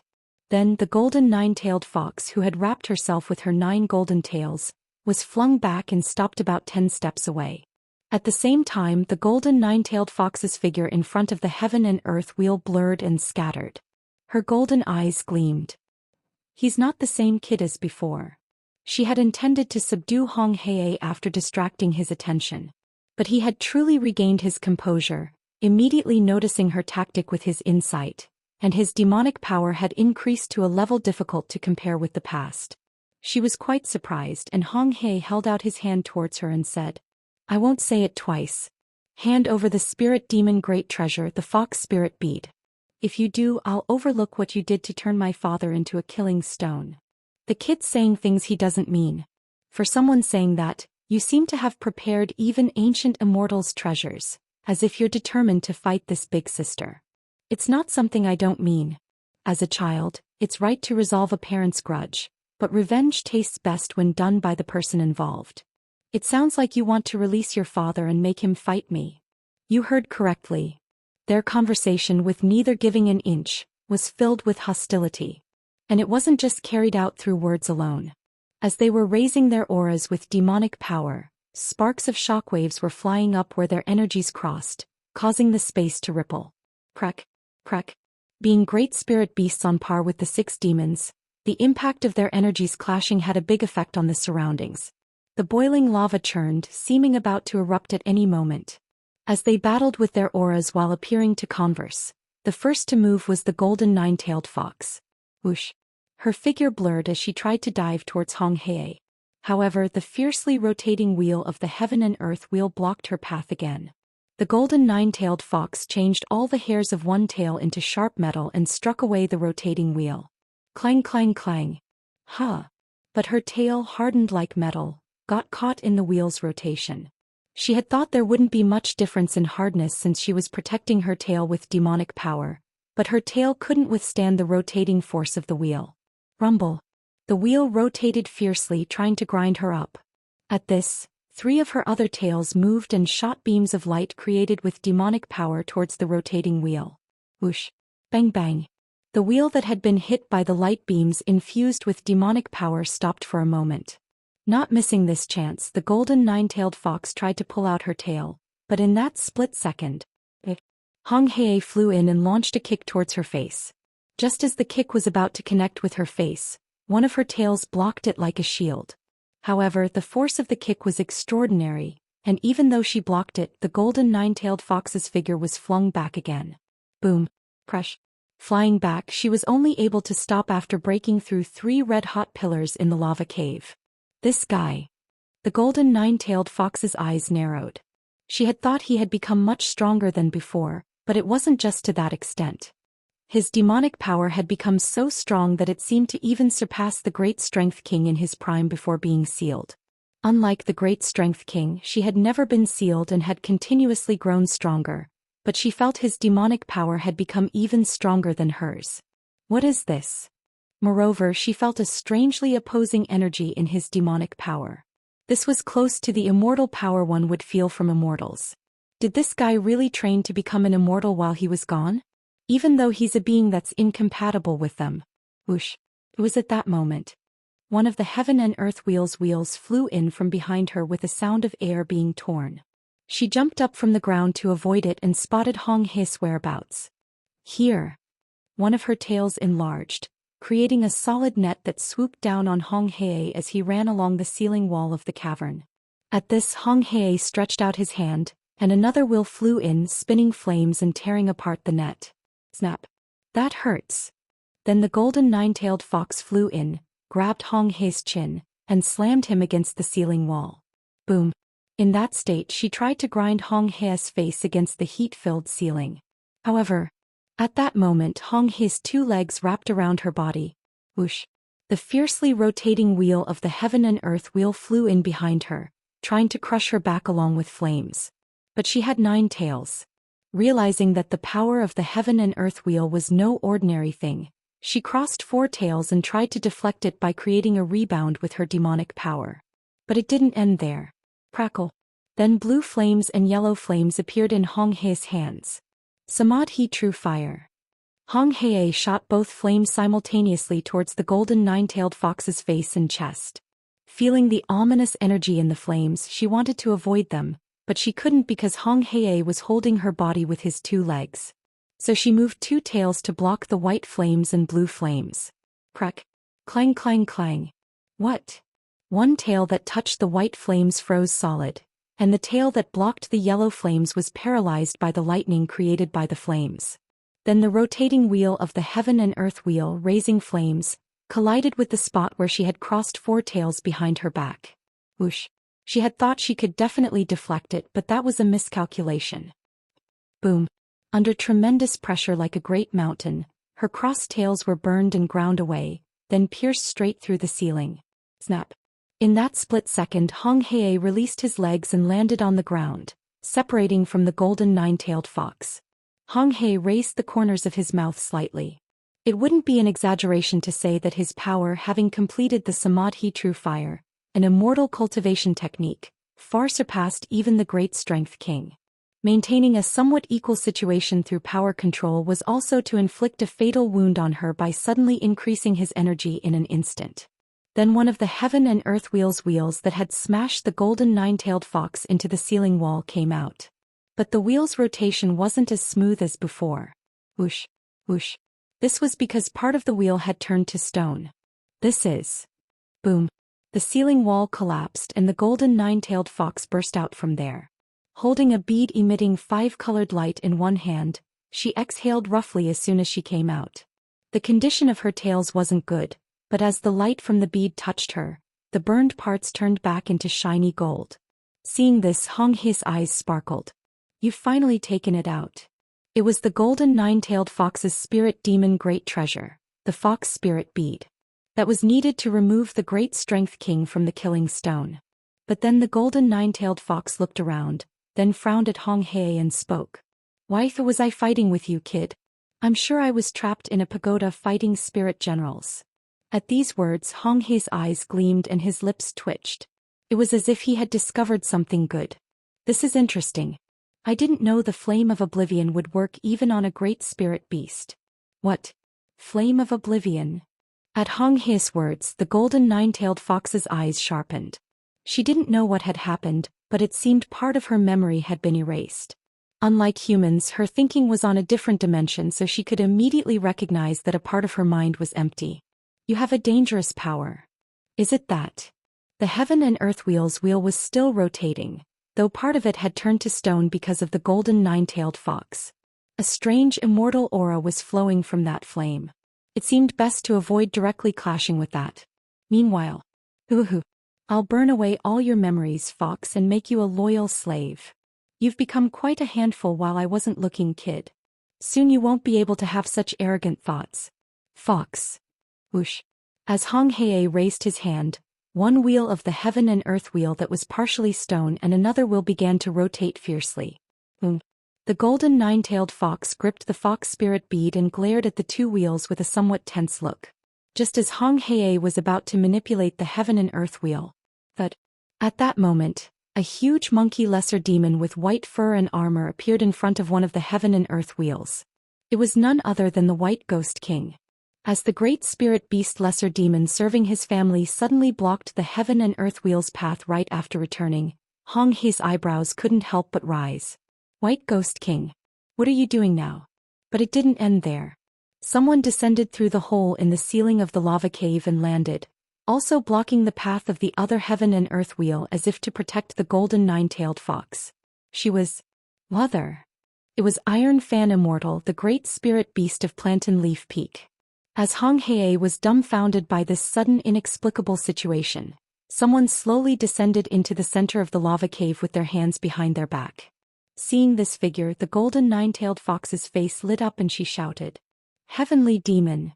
Then the golden 9-tailed fox, who had wrapped herself with her 9 golden tails, was flung back and stopped about 10 steps away. At the same time, the golden 9-tailed fox's figure in front of the heaven and earth wheel blurred and scattered. Her golden eyes gleamed. He's not the same kid as before. She had intended to subdue Hong Hei after distracting his attention. But he had truly regained his composure, immediately noticing her tactic with his insight, and his demonic power had increased to a level difficult to compare with the past. She was quite surprised, and Hong Hei held out his hand towards her and said, I won't say it twice. Hand over the spirit demon great treasure, the fox spirit bead. If you do, I'll overlook what you did to turn my father into a killing stone. The kid's saying things he doesn't mean. For someone saying that, you seem to have prepared even ancient immortals' treasures, as if you're determined to fight this big sister. It's not something I don't mean. As a child, it's right to resolve a parent's grudge, but revenge tastes best when done by the person involved. It sounds like you want to release your father and make him fight me. You heard correctly. Their conversation, with neither giving an inch, was filled with hostility. And it wasn't just carried out through words alone. As they were raising their auras with demonic power, sparks of shockwaves were flying up where their energies crossed, causing the space to ripple. Crack, crack. Being great spirit beasts on par with the 6 demons, the impact of their energies clashing had a big effect on the surroundings. The boiling lava churned, seeming about to erupt at any moment. As they battled with their auras while appearing to converse, the first to move was the golden 9-tailed fox. Whoosh. Her figure blurred as she tried to dive towards Hong Hei. However, the fiercely rotating wheel of the heaven and earth wheel blocked her path again. The golden 9-tailed fox changed all the hairs of one tail into sharp metal and struck away the rotating wheel. Clang clang clang. But her tail, hardened like metal, got caught in the wheel's rotation. She had thought there wouldn't be much difference in hardness since she was protecting her tail with demonic power, but her tail couldn't withstand the rotating force of the wheel. Rumble. The wheel rotated fiercely, trying to grind her up. At this, 3 of her other tails moved and shot beams of light created with demonic power towards the rotating wheel. Whoosh! Bang bang! The wheel that had been hit by the light beams infused with demonic power stopped for a moment. Not missing this chance, the golden nine-tailed fox tried to pull out her tail, but in that split second, Hong Hei flew in and launched a kick towards her face. Just as the kick was about to connect with her face, one of her tails blocked it like a shield. However, the force of the kick was extraordinary, and even though she blocked it, the golden nine-tailed fox's figure was flung back again. Boom! Crush! Flying back, she was only able to stop after breaking through 3 red-hot pillars in the lava cave. This guy. The golden nine-tailed fox's eyes narrowed. She had thought he had become much stronger than before, but it wasn't just to that extent. His demonic power had become so strong that it seemed to even surpass the Great Strength King in his prime before being sealed. Unlike the Great Strength King, she had never been sealed and had continuously grown stronger, but she felt his demonic power had become even stronger than hers. What is this? Moreover, she felt a strangely opposing energy in his demonic power. This was close to the immortal power one would feel from immortals. Did this guy really train to become an immortal while he was gone? Even though he's a being that's incompatible with them. Whoosh! It was at that moment. One of the heaven and earth wheels flew in from behind her with a sound of air being torn. She jumped up from the ground to avoid it and spotted Hong Hei's whereabouts. Here. One of her tails enlarged, creating a solid net that swooped down on Hong Hei as he ran along the ceiling wall of the cavern. At this, Hong Hei stretched out his hand, and another wheel flew in, spinning flames and tearing apart the net. Snap! That hurts. Then the golden nine-tailed fox flew in, grabbed Hong Hei's chin, and slammed him against the ceiling wall. Boom! In that state, she tried to grind Hong Hei's face against the heat-filled ceiling. However, at that moment Hong Hei's 2 legs wrapped around her body. Whoosh! The fiercely rotating wheel of the heaven and earth wheel flew in behind her, trying to crush her back along with flames. But she had 9 tails. Realizing that the power of the heaven and earth wheel was no ordinary thing, she crossed 4 tails and tried to deflect it by creating a rebound with her demonic power. But it didn't end there. Crackle! Then blue flames and yellow flames appeared in Hong Hei's hands. Samadhi True Fire. Hong Hei shot both flames simultaneously towards the golden nine-tailed fox's face and chest. Feeling the ominous energy in the flames, she wanted to avoid them, but she couldn't because Hong Hei was holding her body with his 2 legs. So she moved 2 tails to block the white flames and blue flames. Crack! Clang clang clang. What? One tail that touched the white flames froze solid, and the tail that blocked the yellow flames was paralyzed by the lightning created by the flames. Then the rotating wheel of the heaven and earth wheel, raising flames, collided with the spot where she had crossed 4 tails behind her back. Whoosh! She had thought she could definitely deflect it, but that was a miscalculation. Boom! Under tremendous pressure like a great mountain, her crossed tails were burned and ground away, then pierced straight through the ceiling. Snap! In that split second, Hong Hei released his legs and landed on the ground, separating from the golden nine-tailed fox. Hong Hei raised the corners of his mouth slightly. It wouldn't be an exaggeration to say that his power, having completed the Samadhi True Fire, an immortal cultivation technique, far surpassed even the Great Strength King. Maintaining a somewhat equal situation through power control was also to inflict a fatal wound on her by suddenly increasing his energy in an instant. Then one of the heaven and earth wheels that had smashed the golden nine-tailed fox into the ceiling wall came out. But the wheel's rotation wasn't as smooth as before. Whoosh! Whoosh! This was because part of the wheel had turned to stone. This is... Boom! The ceiling wall collapsed and the golden nine-tailed fox burst out from there. Holding a bead emitting 5-colored light in one hand, she exhaled roughly as soon as she came out. The condition of her tails wasn't good, but as the light from the bead touched her, the burned parts turned back into shiny gold. Seeing this, Hong Hei's eyes sparkled. You've finally taken it out. It was the golden nine-tailed fox's spirit demon great treasure, the fox spirit bead, that was needed to remove the Great Strength King from the killing stone. But then the golden nine-tailed fox looked around, then frowned at Hong Hei and spoke. Why was I fighting with you, kid? I'm sure I was trapped in a pagoda fighting spirit generals. At these words, Hong Hei's eyes gleamed and his lips twitched. It was as if he had discovered something good. This is interesting. I didn't know the Flame of Oblivion would work even on a great spirit beast. What? Flame of Oblivion? At Hong He's words, the golden nine-tailed fox's eyes sharpened. She didn't know what had happened, but it seemed part of her memory had been erased. Unlike humans, her thinking was on a different dimension, so she could immediately recognize that a part of her mind was empty. You have a dangerous power. Is it that? The heaven and earth wheel was still rotating, though part of it had turned to stone because of the golden nine-tailed fox. A strange immortal aura was flowing from that flame. It seemed best to avoid directly clashing with that. Meanwhile, I'll burn away all your memories, Fox, and make you a loyal slave. You've become quite a handful while I wasn't looking, kid. Soon you won't be able to have such arrogant thoughts. Fox. Whoosh. As Hong Hei raised his hand, one wheel of the heaven and earth wheel that was partially stone and another wheel began to rotate fiercely. The golden nine-tailed fox gripped the fox spirit bead and glared at the two wheels with a somewhat tense look. Just as Hong Hei was about to manipulate the heaven and earth wheel. At that moment, a huge monkey lesser demon with white fur and armor appeared in front of one of the heaven and earth wheels. It was none other than the White Ghost King. As the great spirit beast lesser demon serving his family suddenly blocked the heaven and earth wheel's path right after returning, Hong Hei's eyebrows couldn't help but rise. White Ghost King. What are you doing now? But it didn't end there. Someone descended through the hole in the ceiling of the lava cave and landed, also blocking the path of the other heaven and earth wheel as if to protect the golden nine-tailed fox. She was Mother. It was Iron Fan Immortal, the great spirit beast of Plantain Leaf Peak. As Hong Hei was dumbfounded by this sudden inexplicable situation, someone slowly descended into the center of the lava cave with their hands behind their back. Seeing this figure, the golden nine-tailed fox's face lit up and she shouted, Heavenly Demon.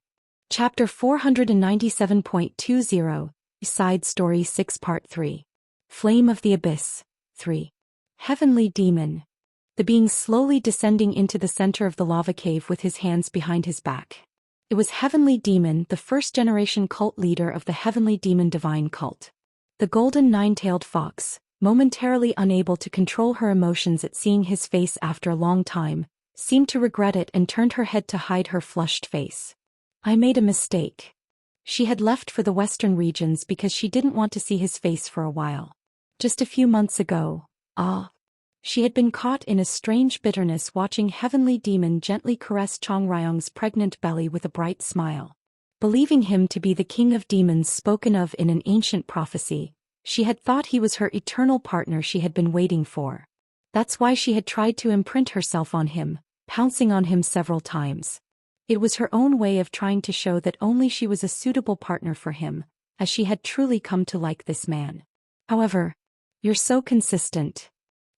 Chapter 497.20, Side Story 6 Part 3. Flame of the Abyss. 3. Heavenly Demon. The being slowly descending into the center of the lava cave with his hands behind his back. It was Heavenly Demon, the first-generation cult leader of the Heavenly Demon Divine cult. The golden nine-tailed fox, momentarily unable to control her emotions at seeing his face after a long time, seemed to regret it and turned her head to hide her flushed face. I made a mistake. She had left for the western regions because she didn't want to see his face for a while. Just a few months ago, she had been caught in a strange bitterness watching Heavenly Demon gently caress Chong Ryong's pregnant belly with a bright smile. Believing him to be the king of demons spoken of in an ancient prophecy, she had thought he was her eternal partner she had been waiting for. That's why she had tried to imprint herself on him, pouncing on him several times. It was her own way of trying to show that only she was a suitable partner for him, as she had truly come to like this man. However, you're so consistent.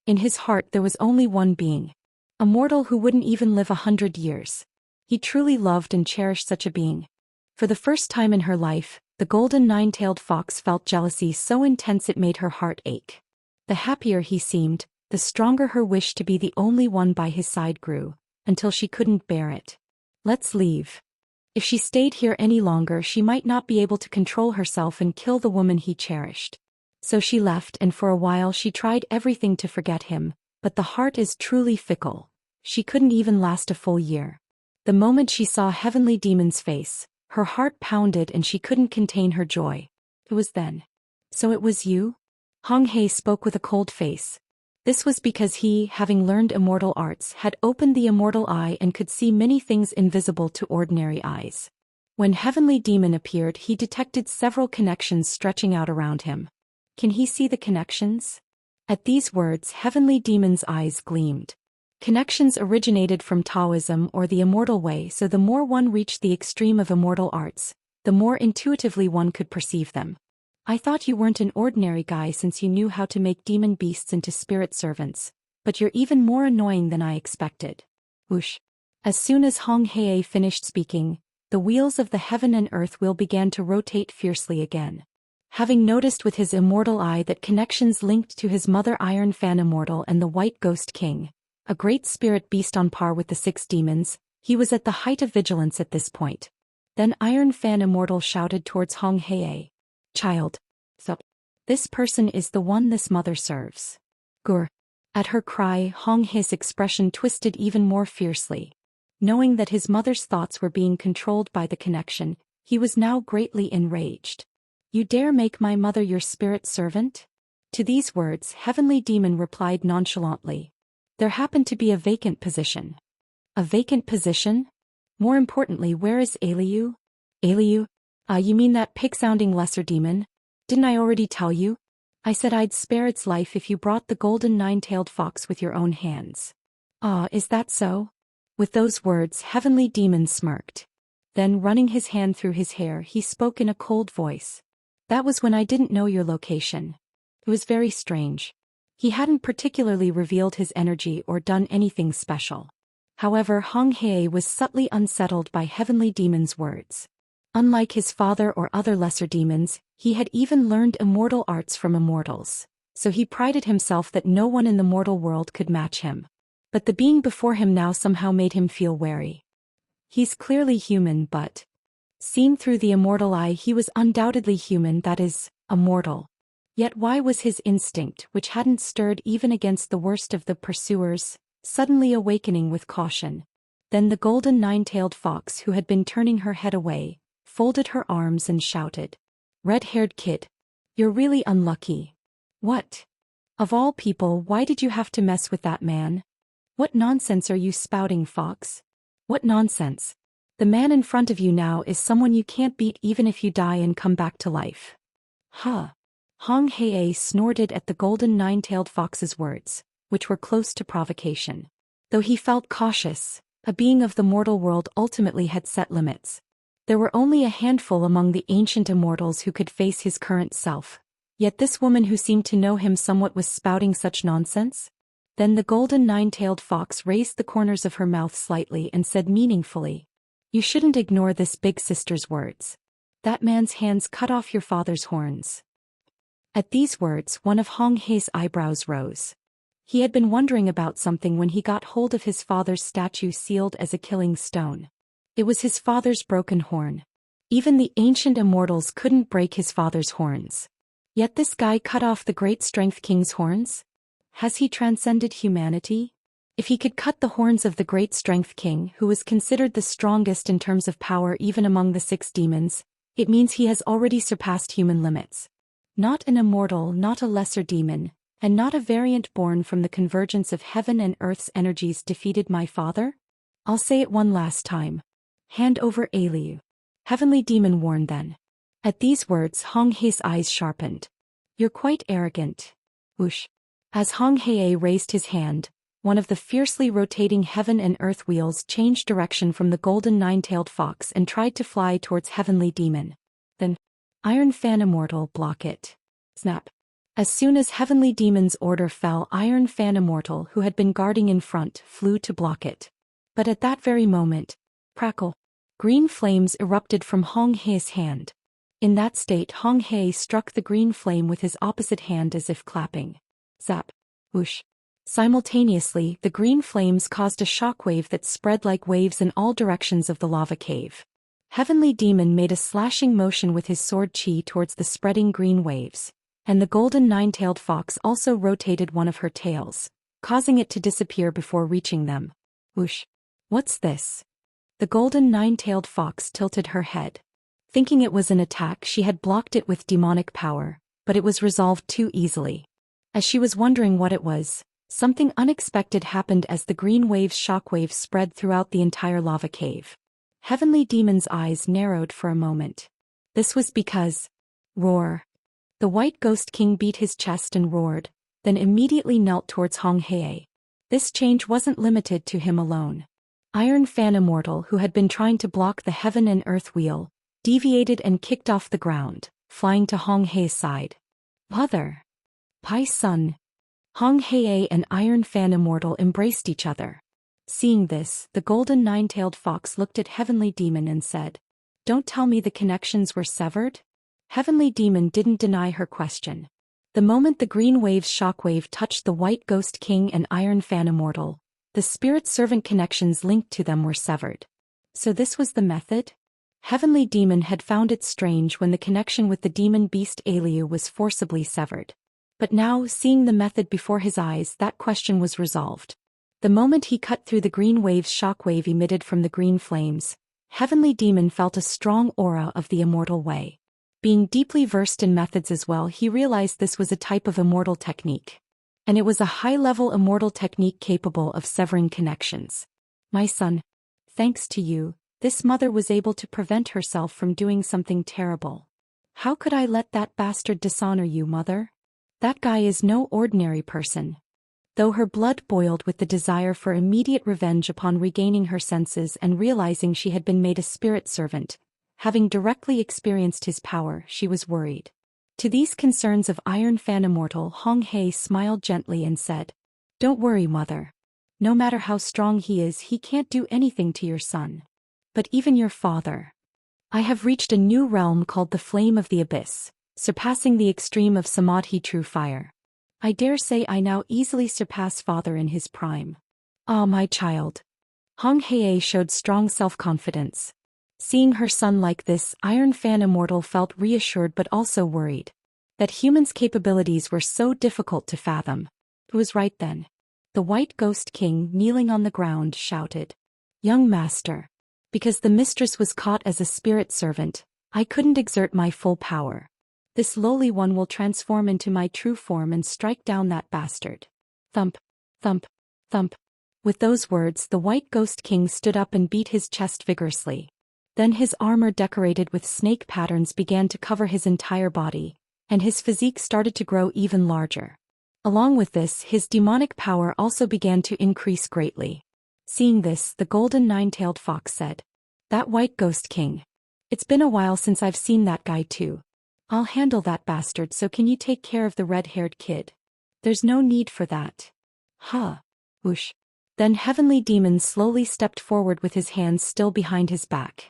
In his heart there was only one being. A mortal who wouldn't even live 100 years. He truly loved and cherished such a being. For the first time in her life, the golden nine-tailed fox felt jealousy so intense it made her heart ache. The happier he seemed, the stronger her wish to be the only one by his side grew, until she couldn't bear it. Let's leave. If she stayed here any longer she might not be able to control herself and kill the woman he cherished. So she left, and for a while she tried everything to forget him, but the heart is truly fickle. She couldn't even last a full year. The moment she saw Heavenly Demon's face, her heart pounded and she couldn't contain her joy. It was then. So it was you? Hong Hei spoke with a cold face. This was because he, having learned immortal arts, had opened the immortal eye and could see many things invisible to ordinary eyes. When Heavenly Demon appeared he detected several connections stretching out around him. Can he see the connections? At these words Heavenly Demon's eyes gleamed. Connections originated from Taoism or the immortal way, so the more one reached the extreme of immortal arts, the more intuitively one could perceive them. I thought you weren't an ordinary guy since you knew how to make demon beasts into spirit servants, but you're even more annoying than I expected. Whoosh. As soon as Hong Hei finished speaking, the wheels of the heaven and earth wheel began to rotate fiercely again. Having noticed with his immortal eye that connections linked to his mother Iron Fan Immortal and the White Ghost King, a great spirit beast on par with the 6 demons, he was at the height of vigilance at this point. Then Iron Fan Immortal shouted towards Hong Hei. Child. Sup. This person is the one this mother serves. Gur. At her cry, Hong He's expression twisted even more fiercely. Knowing that his mother's thoughts were being controlled by the connection, he was now greatly enraged. You dare make my mother your spirit servant? To these words, Heavenly Demon replied nonchalantly. There happened to be a vacant position. A vacant position? More importantly, where is Aliu? Aliu? You mean that pig-sounding lesser demon? Didn't I already tell you? I said I'd spare its life if you brought the golden nine-tailed fox with your own hands. Is that so? With those words, Heavenly Demon smirked. Then, running his hand through his hair, he spoke in a cold voice. That was when I didn't know your location. It was very strange. He hadn't particularly revealed his energy or done anything special. However, Hong He was subtly unsettled by Heavenly Demon's words. Unlike his father or other lesser demons, he had even learned immortal arts from immortals, so he prided himself that no one in the mortal world could match him. But the being before him now somehow made him feel wary. He's clearly human, but seen through the immortal eye, he was undoubtedly human, that is, immortal. Yet why was his instinct, which hadn't stirred even against the worst of the pursuers, suddenly awakening with caution? Then the golden nine-tailed fox, who had been turning her head away, folded her arms and shouted. Red-haired kid. You're really unlucky. What? Of all people, why did you have to mess with that man? What nonsense are you spouting, Fox? What nonsense? The man in front of you now is someone you can't beat even if you die and come back to life. Huh. Hong He snorted at the golden nine-tailed fox's words, which were close to provocation. Though he felt cautious, a being of the mortal world ultimately had set limits. There were only a handful among the ancient immortals who could face his current self. Yet this woman who seemed to know him somewhat was spouting such nonsense? Then the golden nine-tailed fox raised the corners of her mouth slightly and said meaningfully, You shouldn't ignore this big sister's words. That man's hands cut off your father's horns. At these words, one of Hong He's eyebrows rose. He had been wondering about something when he got hold of his father's statue sealed as a killing stone. It was his father's broken horn. Even the ancient immortals couldn't break his father's horns. Yet this guy cut off the great strength king's horns? Has he transcended humanity? If he could cut the horns of the great strength king, who was considered the strongest in terms of power even among the 6 demons, it means he has already surpassed human limits. Not an immortal, not a lesser demon, and not a variant born from the convergence of heaven and earth's energies defeated my father? I'll say it one last time. Hand over Aliu. Heavenly Demon warned then. At these words, Hong He's eyes sharpened. You're quite arrogant. Whoosh. As Hong He raised his hand, one of the fiercely rotating heaven and earth wheels changed direction from the golden nine-tailed fox and tried to fly towards Heavenly Demon. Then, Iron Fan Immortal, block it. Snap. As soon as Heavenly Demon's order fell, Iron Fan Immortal, who had been guarding in front, flew to block it. But at that very moment, crackle, green flames erupted from Hong He's hand. In that state, Hong He struck the green flame with his opposite hand as if clapping. Zap. Whoosh. Simultaneously, the green flames caused a shockwave that spread like waves in all directions of the lava cave. Heavenly Demon made a slashing motion with his sword chi towards the spreading green waves, and the golden nine-tailed fox also rotated one of her tails, causing it to disappear before reaching them. Whoosh. What's this? The golden nine-tailed fox tilted her head. Thinking it was an attack, she had blocked it with demonic power, but it was resolved too easily. As she was wondering what it was, something unexpected happened as the green wave's shockwave spread throughout the entire lava cave. Heavenly Demon's eyes narrowed for a moment. This was because... Roar. The White Ghost King beat his chest and roared, then immediately knelt towards Hong He. This change wasn't limited to him alone. Iron Fan Immortal, who had been trying to block the heaven and earth wheel, deviated and kicked off the ground, flying to Hong He's side. Mother. Pai Sun. Hong He and Iron Fan Immortal embraced each other. Seeing this, the golden nine-tailed fox looked at Heavenly Demon and said, Don't tell me the connections were severed? Heavenly Demon didn't deny her question. The moment the green wave's shockwave touched the White Ghost King and Iron Fan Immortal, the spirit servant connections linked to them were severed. So this was the method? Heavenly Demon had found it strange when the connection with the demon beast Aliu was forcibly severed. But now, seeing the method before his eyes, that question was resolved. The moment he cut through the green wave's shockwave emitted from the green flames, Heavenly Demon felt a strong aura of the immortal way. Being deeply versed in methods as well, he realized this was a type of immortal technique. And it was a high-level immortal technique capable of severing connections. My son, thanks to you, this mother was able to prevent herself from doing something terrible. How could I let that bastard dishonor you, mother? That guy is no ordinary person. Though her blood boiled with the desire for immediate revenge upon regaining her senses and realizing she had been made a spirit servant, having directly experienced his power, she was worried. To these concerns of Iron Fan Immortal, Hong Hei smiled gently and said, "Don't worry, mother. No matter how strong he is, he can't do anything to your son. But even your father. I have reached a new realm called the Flame of the Abyss, surpassing the extreme of Samadhi True Fire. I dare say I now easily surpass father in his prime. Ah, my child." Hong Hei showed strong self-confidence. Seeing her son like this, Iron Fan Immortal felt reassured but also worried. That humans' capabilities were so difficult to fathom. Who was right then? The White Ghost King, kneeling on the ground, shouted, "Young master. Because the mistress was caught as a spirit servant, I couldn't exert my full power. This lowly one will transform into my true form and strike down that bastard." Thump, thump, thump. With those words, the White Ghost King stood up and beat his chest vigorously. Then his armor decorated with snake patterns began to cover his entire body, and his physique started to grow even larger. Along with this, his demonic power also began to increase greatly. Seeing this, the golden nine-tailed fox said, "That White Ghost King. It's been a while since I've seen that guy too. I'll handle that bastard, so can you take care of the red-haired kid? There's no need for that." Huh. Whoosh. Then Heavenly Demon slowly stepped forward with his hands still behind his back.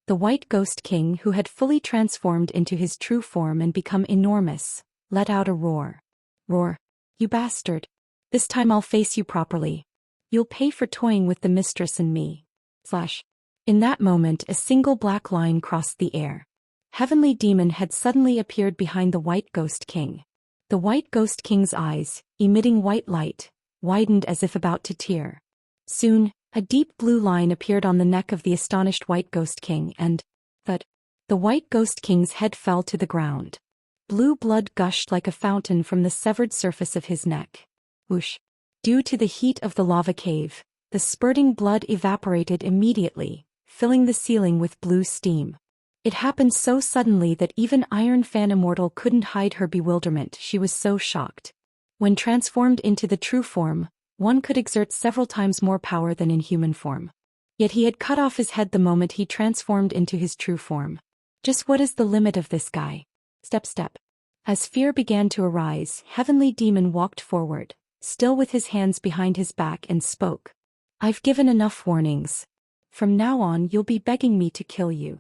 The White Ghost King, who had fully transformed into his true form and become enormous, let out a roar. "Roar. You bastard. This time I'll face you properly. You'll pay for toying with the mistress and me." Flash. In that moment, a single black line crossed the air. Heavenly Demon had suddenly appeared behind the White Ghost King. The White Ghost King's eyes, emitting white light, widened as if about to tear. Soon, a deep blue line appeared on the neck of the astonished White Ghost King and, thud, the White Ghost King's head fell to the ground. Blue blood gushed like a fountain from the severed surface of his neck. Whoosh. Due to the heat of the lava cave, the spurting blood evaporated immediately, filling the ceiling with blue steam. It happened so suddenly that even Iron Fan Immortal couldn't hide her bewilderment. She was so shocked. When transformed into the true form, one could exert several times more power than in human form. Yet he had cut off his head the moment he transformed into his true form. Just what is the limit of this guy? Step, step. As fear began to arise, Heavenly Demon walked forward, still with his hands behind his back, and spoke. "I've given enough warnings. From now on you'll be begging me to kill you.